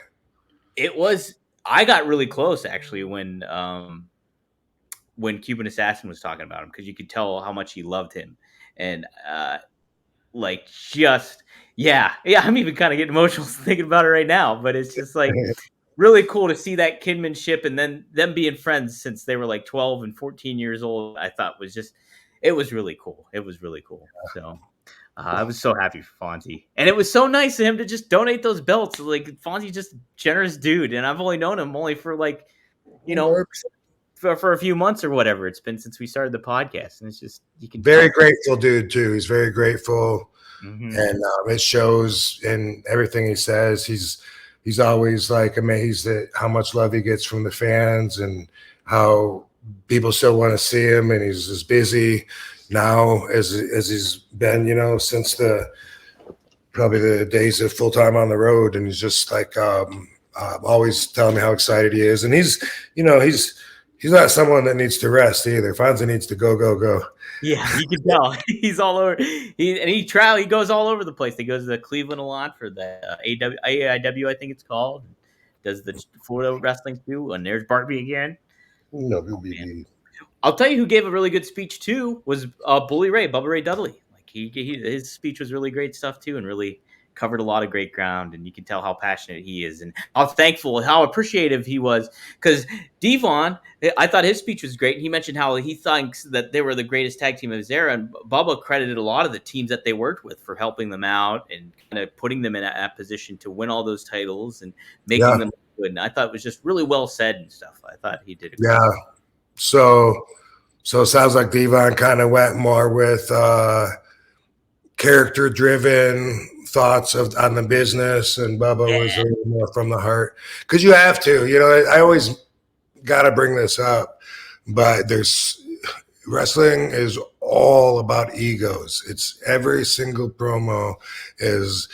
I got really close actually when Cuban Assassin was talking about him, because you could tell how much he loved him. And I'm even kind of getting emotional thinking about it right now, but it's just like really cool to see that kinship and then them being friends since they were like 12 and 14 years old. I thought it was really cool. It was really cool. So I was so happy for Fonzie. And it was so nice of him to just donate those belts. Like Fonzie's just generous dude. And I've only known him for like, for a few months or whatever it's been since we started the podcast. And it's just, you can very grateful dude too. He's very grateful. Mm-hmm. And it shows in everything he says. He's always like amazed at how much love he gets from the fans and how people still want to see him. And he's as busy now as he's been, since probably the days of full time on the road. And he's just like always telling me how excited he is. And he's not someone that needs to rest either. Fonzie needs to go. Yeah, you can tell he's all over. He goes all over the place. He goes to Cleveland a lot for the AIW, I think it's called. Does the Florida wrestling too? And there's Barbie again. No, I'll tell you who gave a really good speech too was Bubba Ray Dudley. Like his speech was really great stuff too, and really covered a lot of great ground. And you can tell how passionate he is and how thankful, how appreciative he was. Because Devon, I thought his speech was great. He mentioned how he thinks that they were the greatest tag team of his era. And Bubba credited a lot of the teams that they worked with for helping them out and kind of putting them in that position to win all those titles and making them good. And I thought it was just really well said and stuff. I thought he did a good job. So it sounds like Devon kind of went more with character-driven thoughts on the business, and Bubba was a little more from the heart. Because you have to, I always got to bring this up, but wrestling is all about egos. It's every single promo is,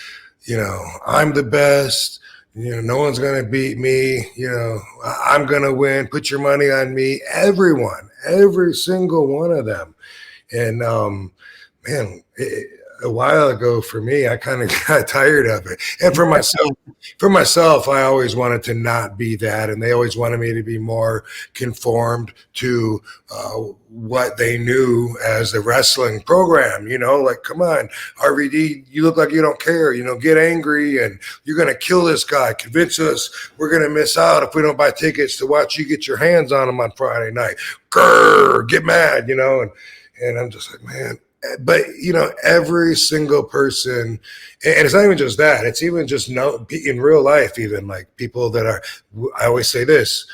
I'm the best, No one's going to beat me. I'm going to win. Put your money on me. Everyone, every single one of them. And man, a while ago for me, I kind of got tired of it. And for myself, I always wanted to not be that, and they always wanted me to be more conformed to what they knew as the wrestling program. Like, come on, RVD, you look like you don't care. Get angry, and you're going to kill this guy. Convince us we're going to miss out if we don't buy tickets to watch you get your hands on him on Friday night. Grrr, get mad, and I'm just like, man. But every single person, and it's not even just that, it's even just in real life, even like people that are, I always say this,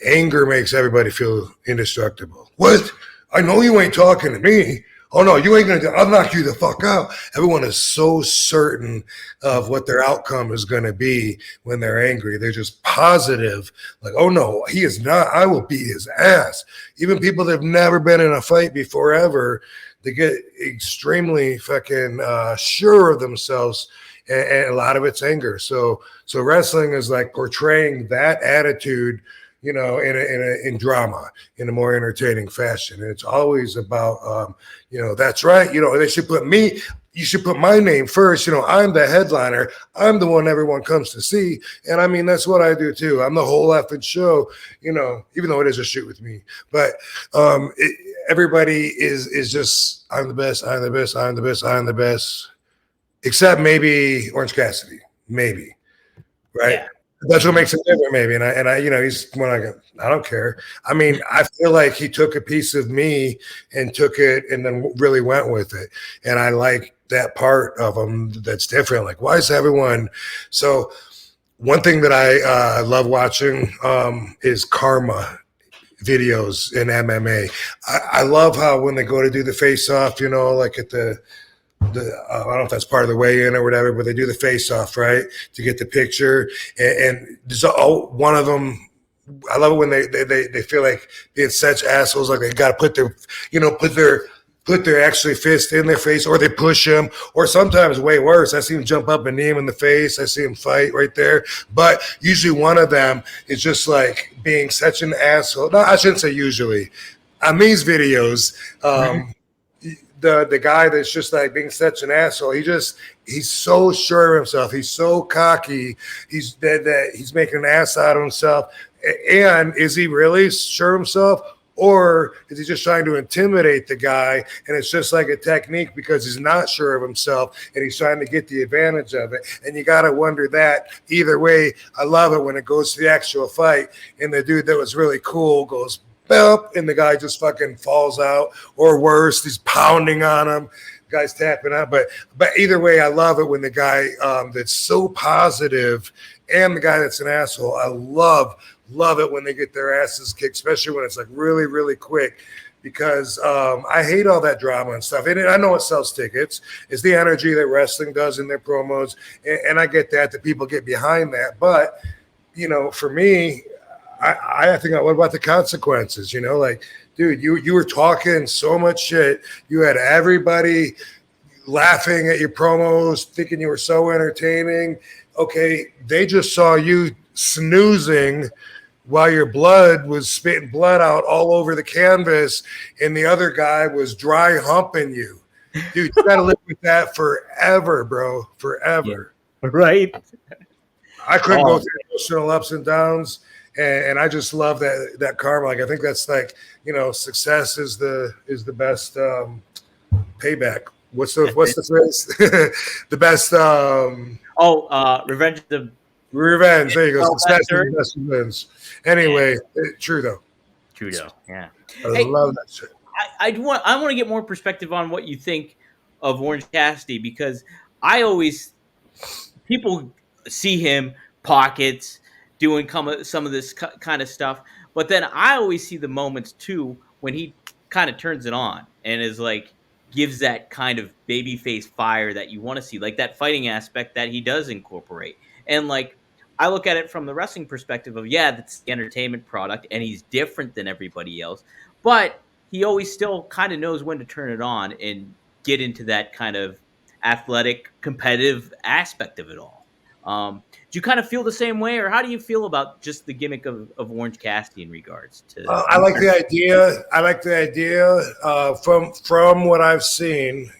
anger makes everybody feel indestructible. What? I know you ain't talking to me. Oh no, you ain't gonna I'll knock you the fuck out. Everyone is so certain of what their outcome is gonna be when they're angry. They're just positive, like, oh no, he is not, I will beat his ass. Even people that have never been in a fight before ever, they get extremely fucking sure of themselves, and a lot of it's anger. So wrestling is like portraying that attitude, in drama, in a more entertaining fashion. And it's always about, that's right. They should you should put my name first. I'm the headliner. I'm the one everyone comes to see. And I mean, that's what I do too. I'm the whole effing show, even though it is a shoot with me. But everybody is just, I'm the best, I'm the best, I'm the best, I'm the best. Except maybe Orange Cassidy. Maybe. Right? Yeah. That's what makes it different, maybe. And I, he's when I don't care. I mean, I feel like he took a piece of me and took it and then really went with it. And I like that part of him that's different. Like, why is everyone so? One thing that I love watching is karma videos in MMA. I love how when they go to do the face off, like at the I don't know if that's part of the weigh-in or whatever, but they do the face-off, right, to get the picture. And there's one of them, I love it when they feel like being such assholes, like they got to put their actually fist in their face, or they push him, or sometimes way worse, I see him jump up and knee him in the face. I see him fight right there. But usually one of them is just like being such an asshole. No, I shouldn't say usually. On these videos, the guy that's just like being such an asshole, he's so sure of himself, he's so cocky, he's making an ass out of himself. And is he really sure of himself, or is he just trying to intimidate the guy, and it's just like a technique because he's not sure of himself and he's trying to get the advantage of it? And you got to wonder that. Either way, I love it when it goes to the actual fight and the dude that was really cool goes bump, and the guy just fucking falls out, or worse, he's pounding on him, guy's tapping out. But either way, I love it when the guy that's so positive and the guy that's an asshole, I love it when they get their asses kicked, especially when it's like really, really quick, because I hate all that drama and stuff. And I know it sells tickets. It's the energy that wrestling does in their promos, and I get that people get behind that. But for me, I think, what about the consequences? Like, dude, you were talking so much shit. You had everybody laughing at your promos, thinking you were so entertaining. Okay, they just saw you snoozing while your blood was spitting blood out all over the canvas, and the other guy was dry humping you. Dude, you got to live with that forever, bro, forever. Yeah. Right. I couldn't go through emotional ups and downs. And I just love that karma. Like, I think that's like, success is the best payback. What's the phrase? The best. Revenge. Revenge. There you go. Success is the best revenge. Anyway, true though. Yeah. I love that shit. I want to get more perspective on what you think of Orange Cassidy, because people see him pockets, doing some of this kind of stuff. But then I always see the moments too when he kind of turns it on and is like, gives that kind of babyface fire that you want to see, like that fighting aspect that he does incorporate. And like, I look at it from the wrestling perspective of, yeah, that's the entertainment product and he's different than everybody else, but he always still kind of knows when to turn it on and get into that kind of athletic, competitive aspect of it all. Do you kind of feel the same way, or how do you feel about just the gimmick of Orange Cassidy in regards to? I like the idea. I like the idea from what I've seen,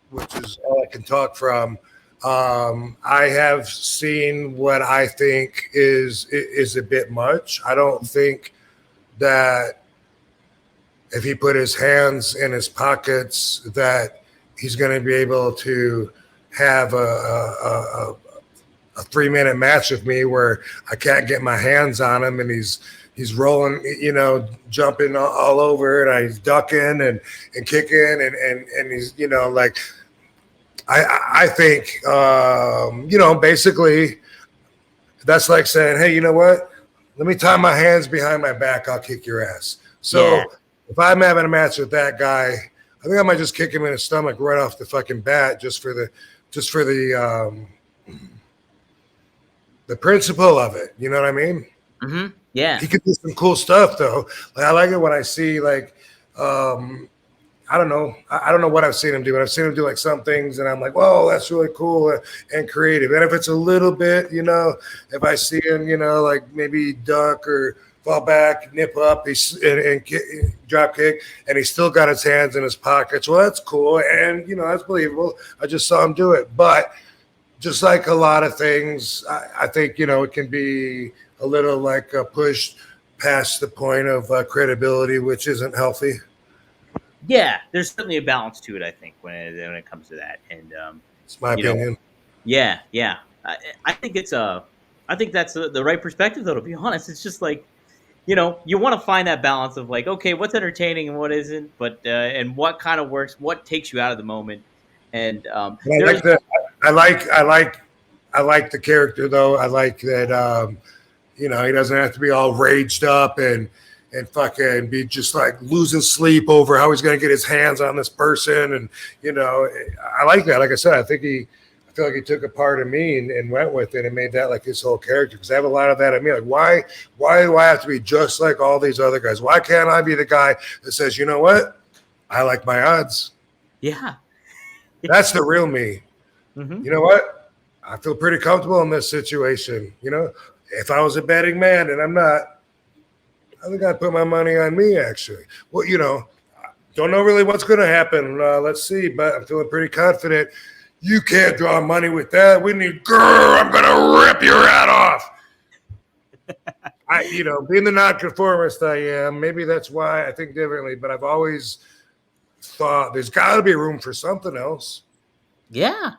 which is all I can talk from. I have seen what I think is a bit much. I don't think that if he put his hands in his pockets that he's going to be able to have a 3-minute match with me where I can't get my hands on him and he's rolling, jumping all over and he's ducking and kicking and he's, like I think, basically that's like saying, hey, you know what? Let me tie my hands behind my back. I'll kick your ass. So if I'm having a match with that guy, I think I might just kick him in the stomach right off the fucking bat just for the principle of it. You know what I mean? Mm-hmm. Yeah. He could do some cool stuff though. Like I like it when I see like I don't know what I've seen him do, but I've seen him do like some things and I'm like, whoa, that's really cool and creative. And if it's a little bit, if I see him, like maybe duck or fall back, nip up, and drop kick, and he's still got his hands in his pockets. Well, that's cool, and that's believable. I just saw him do it, but just like a lot of things, I think it can be a little like pushed past the point of credibility, which isn't healthy. Yeah, there's certainly a balance to it, I think, when it comes to that, and it's my opinion. Yeah. I think I think that's the right perspective, though. To be honest, it's just like. You want to find that balance of like, okay, what's entertaining and what isn't, but and what kind of works, what takes you out of the moment, and I like the character though. I like that he doesn't have to be all raged up and fucking be just like losing sleep over how he's going to get his hands on this person, and I like that. Like I said, I feel like he took a part of me and went with it and made that like his whole character, because I have a lot of that in me. Like, why do I have to be just like all these other guys? Why can't I be the guy that says, you know what? I like my odds. Yeah. That's the real me. Mm-hmm. You know what? I feel pretty comfortable in this situation. If I was a betting man, and I'm not, I think I'd put my money on me, actually. Well, don't know really what's going to happen. Let's see, but I'm feeling pretty confident. You can't draw money with that. We need, I'm going to rip your head off. Being the nonconformist I am, maybe that's why I think differently, but I've always thought there's got to be room for something else. Yeah.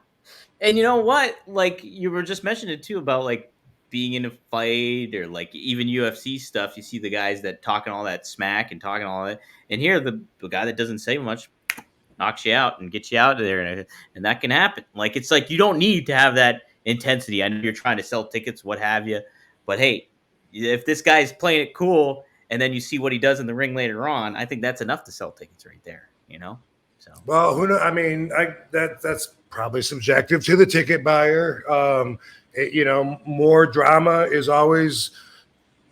And you know what? Like you were just mentioning it too about like being in a fight or like even UFC stuff. You see the guys that talking all that smack and talking all that. And here, the guy that doesn't say much knocks you out and gets you out of there, and that can happen. Like it's like you don't need to have that intensity. I know you're trying to sell tickets, what have you, but hey, if this guy's playing it cool, and then you see what he does in the ring later on, I think that's enough to sell tickets right there. So well, who knows? I mean, that's probably subjective to the ticket buyer. More drama is always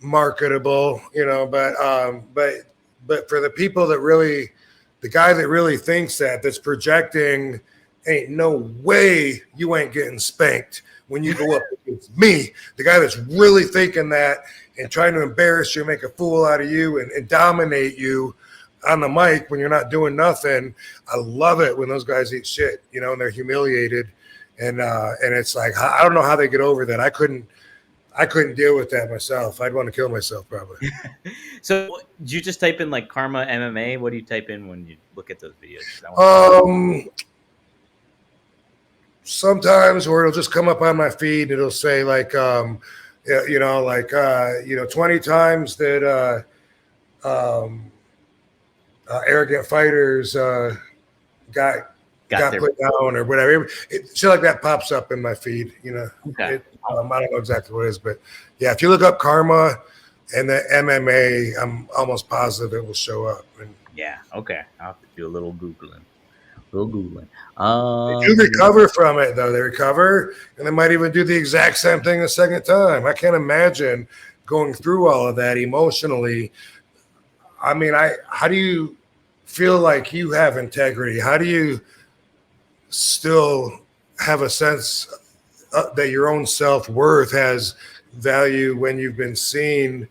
marketable, but for the people that really. The guy that really thinks that's projecting, ain't no way you ain't getting spanked when you go up against me. The guy that's really thinking that and trying to embarrass you, make a fool out of you, and dominate you on the mic when you're not doing nothing. I love it when those guys eat shit, and they're humiliated. And it's like, I don't know how they get over that. I couldn't deal with that myself. I'd want to kill myself probably. So did you just type in like Karma MMA? What do you type in when you look at those videos? Sometimes, or it'll just come up on my feed. It'll say like, 20 times that arrogant fighters got put down or whatever. Shit like that pops up in my feed. Okay. I don't know exactly what it is, but yeah, if you look up Karma and the MMA, I'm almost positive it will show up. And yeah, okay. I'll have to do a little Googling. They do recover from it, though. They recover, and they might even do the exact same thing a second time. I can't imagine going through all of that emotionally. I mean, how do you feel like you have integrity? How do you still have a sense that your own self-worth has value when you've been seen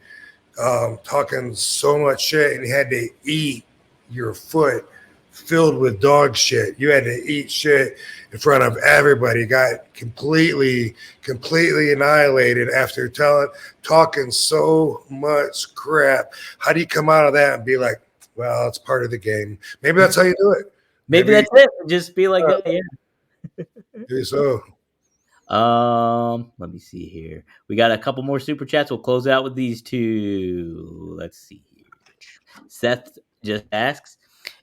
talking so much shit and you had to eat your foot filled with dog shit. You had to eat shit in front of everybody. Got completely annihilated after talking so much crap. How do you come out of that and be like, well, it's part of the game? Maybe that's how you do it. Maybe that's it. Just be like that. Yeah. Do so. Let me see here. We got a couple more super chats. We'll close out with these two. Let's see here. Seth just asks,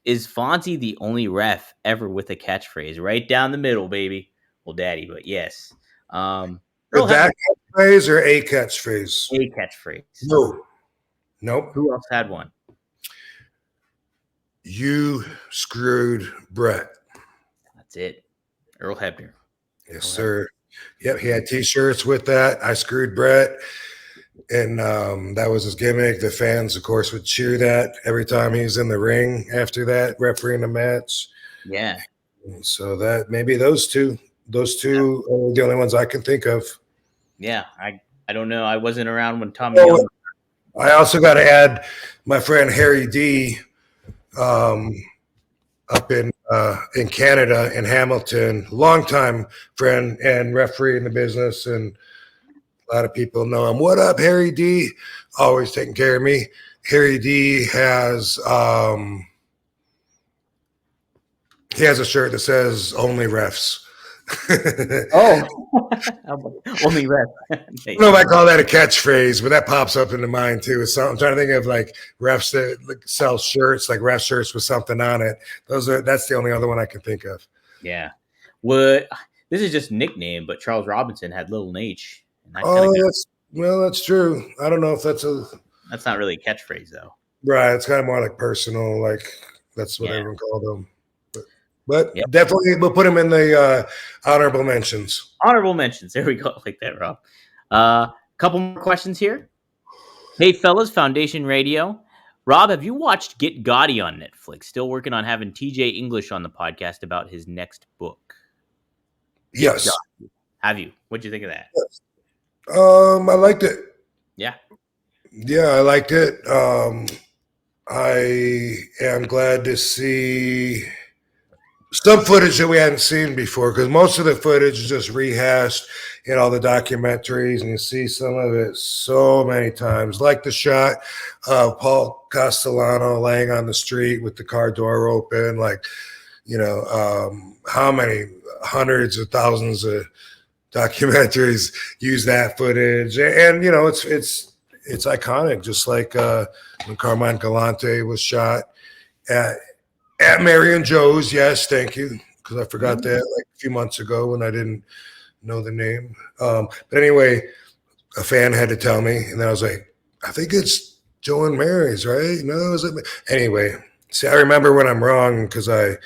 is Fonzie the only ref ever with a catchphrase? Right down the middle, baby. Well, daddy, but yes. That catchphrase or a catchphrase? A catchphrase. No. Nope. Who else had one? You screwed Brett. That's it. Earl Hebner. Yes, sir. Yep, he had T-shirts with that. I screwed Brett, and that was his gimmick. The fans, of course, would cheer that every time he's in the ring after that, refereeing the match. Yeah. So that maybe those two are the only ones I can think of. Yeah, I don't know. I wasn't around when Tommy Young. I also got to add my friend Harry D. Up in Canada, in Hamilton, longtime friend and referee in the business, and a lot of people know him. What up, Harry D? Always taking care of me. Harry D has a shirt that says "Only refs." Oh, only ref. I don't know if I call that a catchphrase, but that pops up into mind too. I'm trying to think of like refs that sell shirts, like ref shirts with something on it. That's the only other one I can think of. Yeah. This is just nickname, but Charles Robinson had Little H. That's true. I don't know if that's not really a catchphrase though. Right. It's kind of more like personal, like that's what everyone called them. But definitely we'll put him in the honorable mentions. Honorable mentions. There we go. Like that, Rob. Couple more questions here. Hey, fellas, Foundation Radio. Rob, have you watched Get Gotti on Netflix? Still working on having TJ English on the podcast about his next book. Yes. Have you? What'd you think of that? Yes. I liked it. Yeah. Yeah, I liked it. I am glad to see some footage that we hadn't seen before, because most of the footage is just rehashed in all the documentaries, and you see some of it so many times, like the shot of Paul Castellano laying on the street with the car door open, like, how many hundreds of thousands of documentaries use that footage, and it's iconic, just like when Carmine Galante was shot at Mary and Joe's. Yes, thank you, because I forgot that like a few months ago when I didn't know the name. But anyway, a fan had to tell me, and then I was like, I think it's Joe and Mary's, right? No, is it? Anyway, see, I remember when I'm wrong because I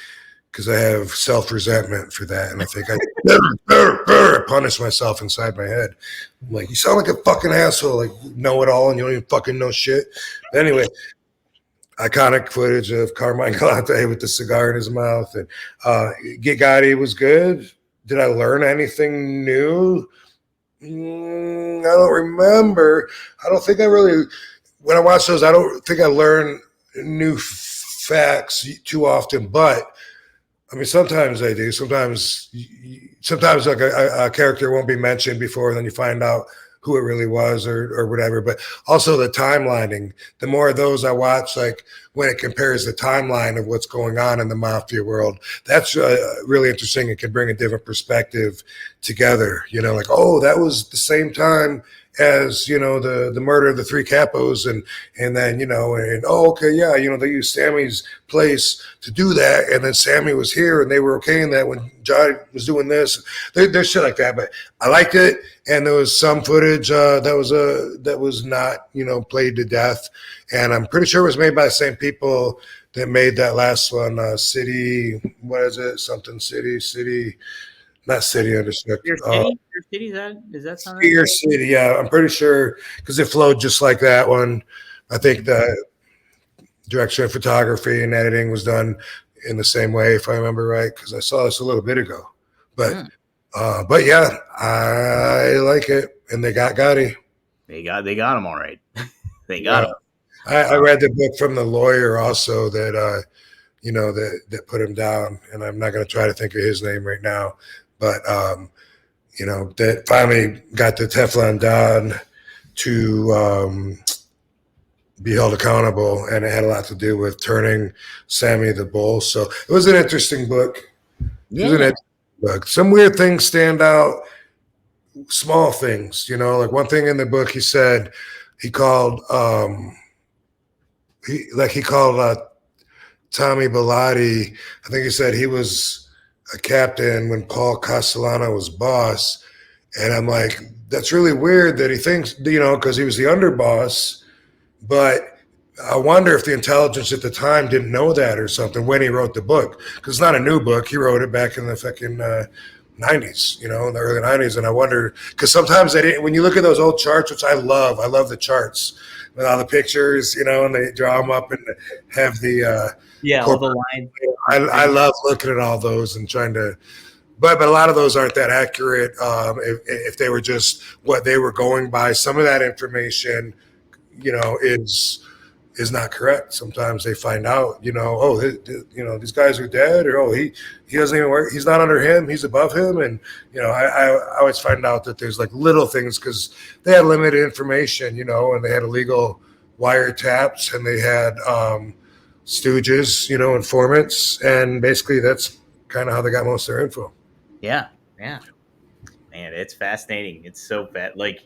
have self-resentment for that, and I think I punish myself inside my head. I'm like, you sound like a fucking asshole, like you know it all and you don't even fucking know shit. But anyway, iconic footage of Carmine Galante with the cigar in his mouth, and Get Gotti was good. Did I learn anything new? I don't remember. I don't think I really, when I watch those, I don't think I learn new facts too often, but I mean, sometimes I do. Sometimes like a character won't be mentioned before, and then you find out who it really was or whatever. But also the timelining. The more of those I watch, like when it compares the timeline of what's going on in the mafia world, that's really interesting. It can bring a different perspective together. Like, oh, that was the same time as the murder of the three capos, and then okay, yeah, they used Sammy's place to do that, and then Sammy was here and they were okay in that when Johnny was doing this. There's shit like that, but I liked it, and there was some footage that was not played to death, and I'm pretty sure it was made by the same people that made that last one, City. What is it? Something City. Not City under Your City, does that sound right? Your City, yeah. I'm pretty sure because it flowed just like that one. I think the direction of photography and editing was done in the same way, if I remember right, because I saw this a little bit ago. But But yeah, I like it, and they got Gotti. They got him all right. They got Yeah. him. I read the book from the lawyer also that that put him down, and I'm not going to try to think of his name right now, but that finally got the Teflon Don to be held accountable, and it had a lot to do with turning Sammy the Bull. So it was an interesting book. It was an interesting book. Some weird things stand out, small things, like one thing in the book he said he called he called Tommy Bellotti. I think he said he was a captain when Paul Castellano was boss. And I'm like, that's really weird that he thinks, because he was the underboss. But I wonder if the intelligence at the time didn't know that or something when he wrote the book. Because it's not a new book. He wrote it back in the fucking 90s, in the early 90s. And I wonder, because sometimes when you look at those old charts, which I love the charts with all the pictures, and they draw them up and have the all the lines. I love looking at all those and trying to, but a lot of those aren't that accurate. If they were just what they were going by, some of that information, is not correct. Sometimes they find out, these guys are dead, or he doesn't even work. He's not under him. He's above him, and I always find out that there's like little things because they had limited information, and they had illegal wiretaps and they had stooges, informants, and basically that's kind of how they got most of their info. Yeah, man, it's fascinating. It's so bad, like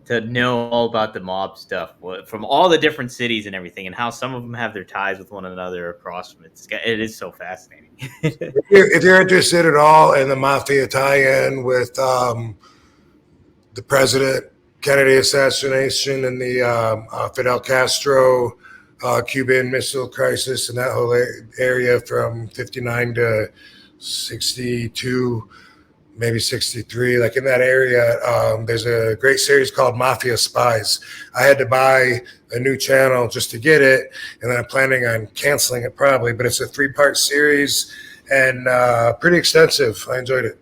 to know all about the mob stuff from all the different cities and everything, and how some of them have their ties with one another across from it. It is so fascinating. If you're interested at all in the mafia tie-in with the President Kennedy assassination and the Fidel Castro Cuban Missile Crisis and that whole area from 59 to 62, maybe 63, like in that area, there's a great series called Mafia Spies. I had to buy a new channel just to get it, and then I'm planning on canceling it probably, but it's a 3-part series and pretty extensive. I enjoyed it.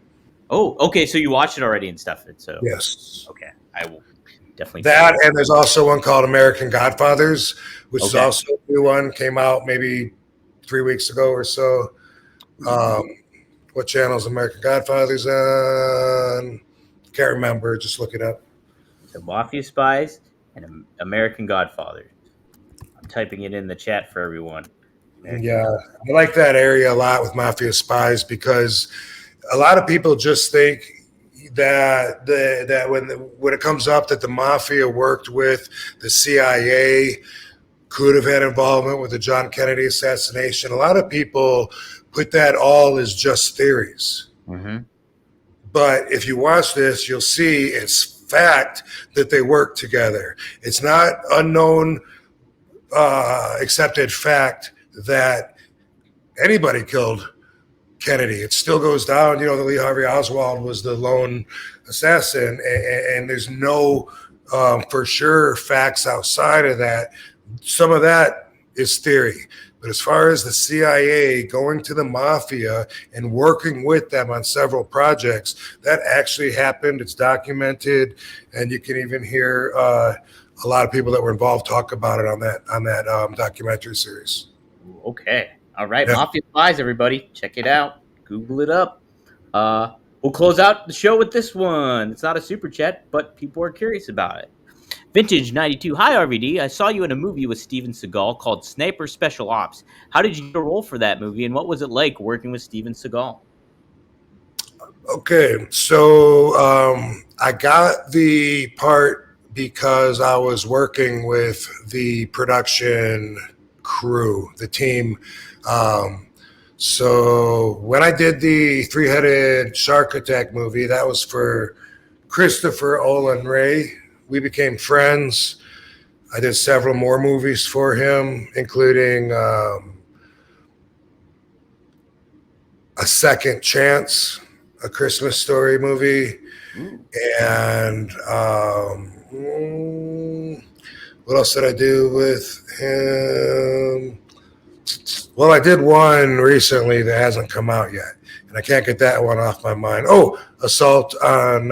Oh, okay, so you watched it already and stuff. So yes. Okay, I will definitely. That, and there's also one called American Godfathers, which is also a new one, came out maybe 3 weeks ago or so. What channel is American Godfathers on? Can't remember. Just look it up. The Mafia Spies and American Godfathers. I'm typing it in the chat for everyone. Yeah, I like that area a lot with Mafia Spies because a lot of people just think that when it comes up that the Mafia worked with the CIA, could have had involvement with the John Kennedy assassination. A lot of people put that all as just theories. Mm-hmm. But if you watch this, you'll see it's fact that they work together. It's not unknown, accepted fact that anybody killed Kennedy. It still goes down. The Lee Harvey Oswald was the lone assassin, and there's no for sure facts outside of that. Some of that is theory. But as far as the CIA going to the Mafia and working with them on several projects, that actually happened. It's documented, and you can even hear a lot of people that were involved talk about it on that documentary series. Okay. All right. Yeah. Mafia Spies, everybody. Check it out. Google it up. We'll close out the show with this one. It's not a super chat, but people are curious about it. Vintage 92. Hi, RVD. I saw you in a movie with Steven Seagal called Sniper Special Ops. How did you get a role for that movie, and what was it like working with Steven Seagal? Okay, so I got the part because I was working with the production crew, the team. So when I did the three-headed shark attack movie, that was for Christopher Olin Ray. We became friends. I did several more movies for him, including A Second Chance, a Christmas Story movie. And what else did I do with him? Well, I did one recently that hasn't come out yet. and I can't get that one off my mind. Oh, Assault on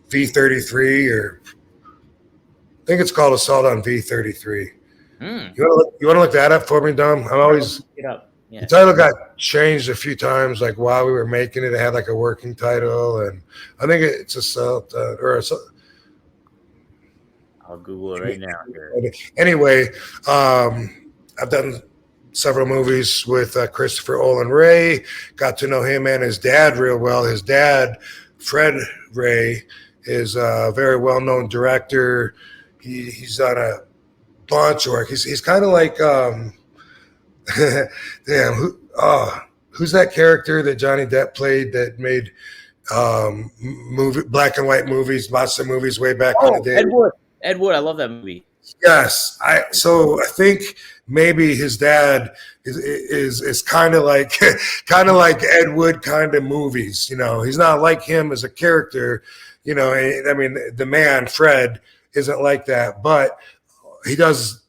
V33, or I think it's called Assault on V33. Mm. You want to look that up for me, Dom? I'm always Look it up. Yeah. The title got changed a few times, like while we were making it. It had like a working title, and I think it's Assault or Assault. I'll Google it right now. Here. Anyway, I've done several movies with Christopher Olin Ray. Got to know him and his dad real well. His dad, Fred Ray, is a very well-known director. He's done a bunch of work. He's kind of like, damn, who's that character that Johnny Depp played that made movie black and white movies, lots of movies way back in the day? Ed Wood, I love that movie. Yes, I think maybe his dad is kind of like Ed Wood kind of movies. You know, he's not like him as a character. You know, I mean, the man Fred isn't like that, but he does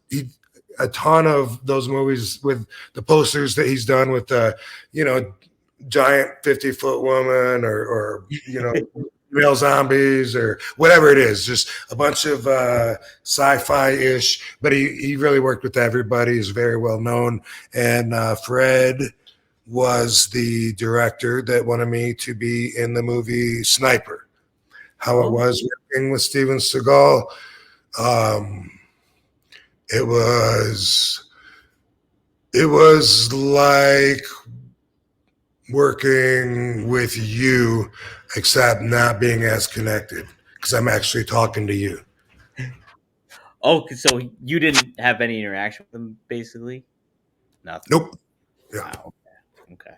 a ton of those movies with the posters that he's done with the giant 50-foot woman or real zombies or whatever it is, just a bunch of sci-fi-ish, but he really worked with everybody. He's very well known. And Fred was the director that wanted me to be in the movie Sniper. How it was working with Steven Seagal. It was like working with you, except not being as connected, because I'm actually talking to you. Oh, so you didn't have any interaction with him, basically? Nothing. Nope. Yeah. Wow. Okay.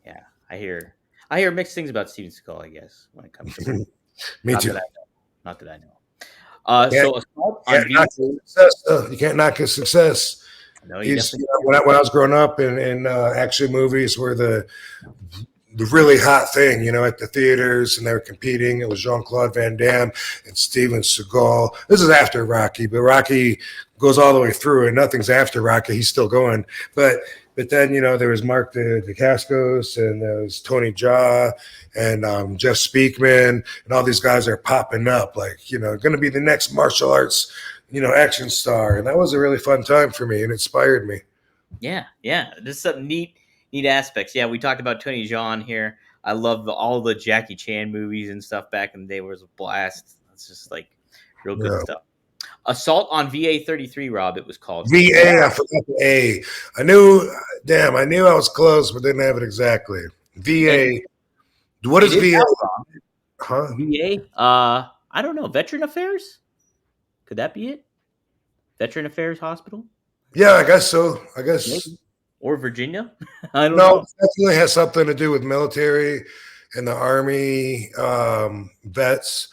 Yeah, I hear mixed things about Steven Seagal, I guess, when it comes to Me too. Not that I know. So Assault on you can't knock his success. No, when I was growing up in action movies were the really hot thing, at the theaters, and they were competing. It was Jean-Claude Van Damme and Steven Seagal. This is after Rocky, but Rocky goes all the way through, and nothing's after Rocky. He's still going. But then, there was Mark Dacascos, and there was Tony Jaa, and Jeff Speakman, and all these guys are popping up, like, going to be the next martial arts, action star. And that was a really fun time for me, and inspired me. Yeah. There's some neat aspects. Yeah, we talked about Tony Jaa on here. I love all the Jackie Chan movies and stuff back in the day. It was a blast. It's just like real good stuff. Assault on VA-33, Rob, it was called. VA, I forgot the A. I knew I was close, but didn't have it exactly. VA. What is VA? Huh? VA? I don't know. Veteran Affairs? Could that be it? Veteran Affairs Hospital? Yeah, I guess so. I guess. Maybe. Or Virginia? I don't know. No, definitely has something to do with military and the Army vets.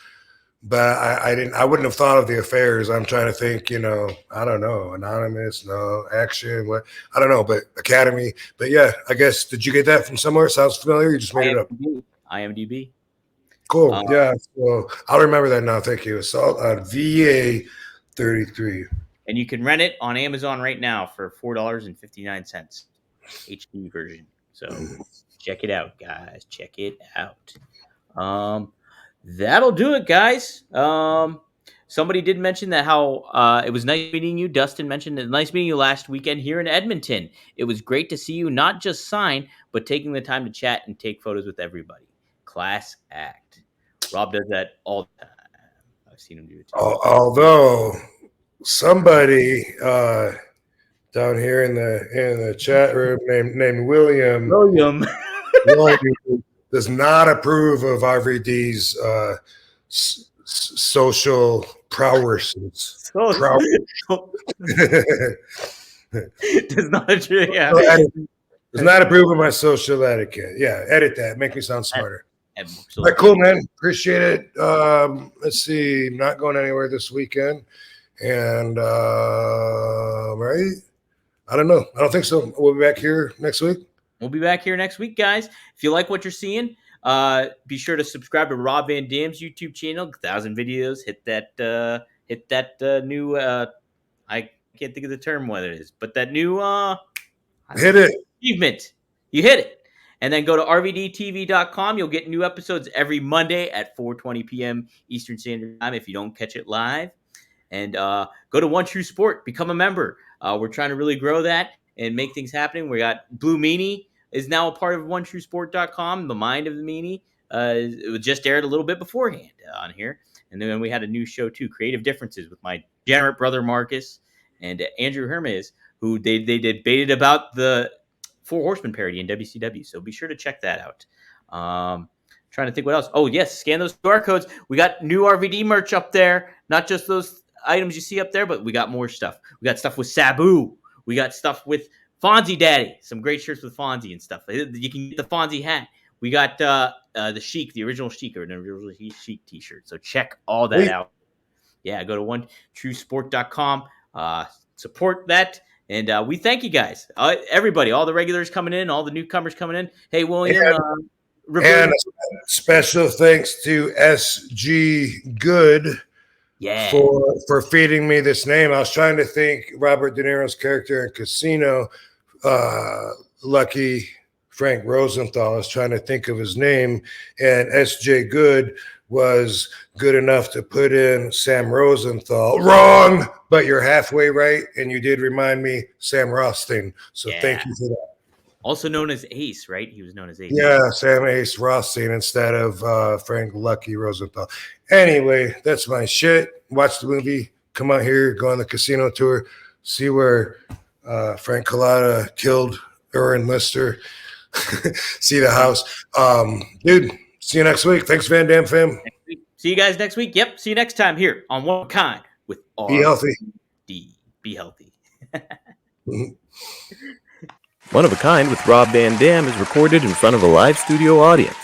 But I wouldn't have thought of the affairs. I'm trying to think, I don't know, anonymous, no, action, what, I don't know, but academy. But yeah, I guess, did you get that from somewhere? Sounds familiar? You just made it up. IMDb. Cool. Yeah. So I'll remember that now. Thank you. Assault on VA-33. And you can rent it on Amazon right now for $4.59, HD version. So check it out, guys. Check it out. That'll do it, guys. Somebody did mention that how it was nice meeting you. Dustin mentioned it. Nice meeting you last weekend here in Edmonton. It was great to see you not just sign, but taking the time to chat and take photos with everybody. Class act. Rob does that all the time. I've seen him do it too. Although somebody down here in the chat room named William does not approve of RVD's social prowess. Does not agree. Yeah. Does not approve of my social etiquette. Yeah, edit that. Make me sound smarter. Absolutely. All right, cool, man. Appreciate it. Let's see. Not going anywhere this weekend. And right? I don't know. I don't think so. We'll be back here next week. We'll be back here next week, guys. If you like what you're seeing, be sure to subscribe to Rob Van Dam's YouTube channel. 1,000 videos. Hit that new. I can't think of the term what it is, but that new hit it achievement. You hit it, And then go to rvdtv.com. You'll get new episodes every Monday at 4:20 p.m. Eastern Standard Time if you don't catch it live. And go to One True Sport, become a member. We're trying to really grow that and make things happen. We got Blue Meanie is now a part of OneTrueSport.com. The Mind of the Meanie. It was just aired a little bit beforehand on here. And then we had a new show too, Creative Differences, with my degenerate brother Marcus and Andrew Hermes, who they debated about the Four Horsemen parody in WCW. So be sure to check that out. Trying to think what else. Oh, yes, scan those QR codes. We got new RVD merch up there. Not just those items you see up there, but we got more stuff. We got stuff with Sabu. We got stuff with Fonzie Daddy. Some great shirts with Fonzie and stuff. You can get the Fonzie hat. We got the Sheik, the original Sheik, or an original Sheik t-shirt. So check all that out. Yeah, go to OneTrueSport.com. Support that. And we thank you guys. Everybody, all the regulars coming in, all the newcomers coming in. Hey, William. And a special thanks to SG Good for feeding me this name. I was trying to think Robert De Niro's character in Casino, Lucky Frank Rosenthal. I was trying to think of his name, and SJ Good was good enough to put in Sam Rosenthal. Wrong, but you're halfway right, and you did remind me Sam Rothstein. So thank you for that. Also known as Ace, right? He was known as Ace. Yeah, Sam Ace Rothstein instead of Frank Lucky Rosenthal. Anyway, that's my shit. Watch the movie. Come out here, go on the casino tour, see where Frank Collada killed Aaron Lister. See the house. Dude, see you next week. Thanks, Van Dam fam. See you guys next week. Yep, see you next time here on One of a Kind with RVD. Be healthy. Be healthy. One of a Kind with Rob Van Dam is recorded in front of a live studio audience.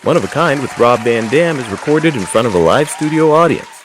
One of a Kind with Rob Van Dam is recorded in front of a live studio audience.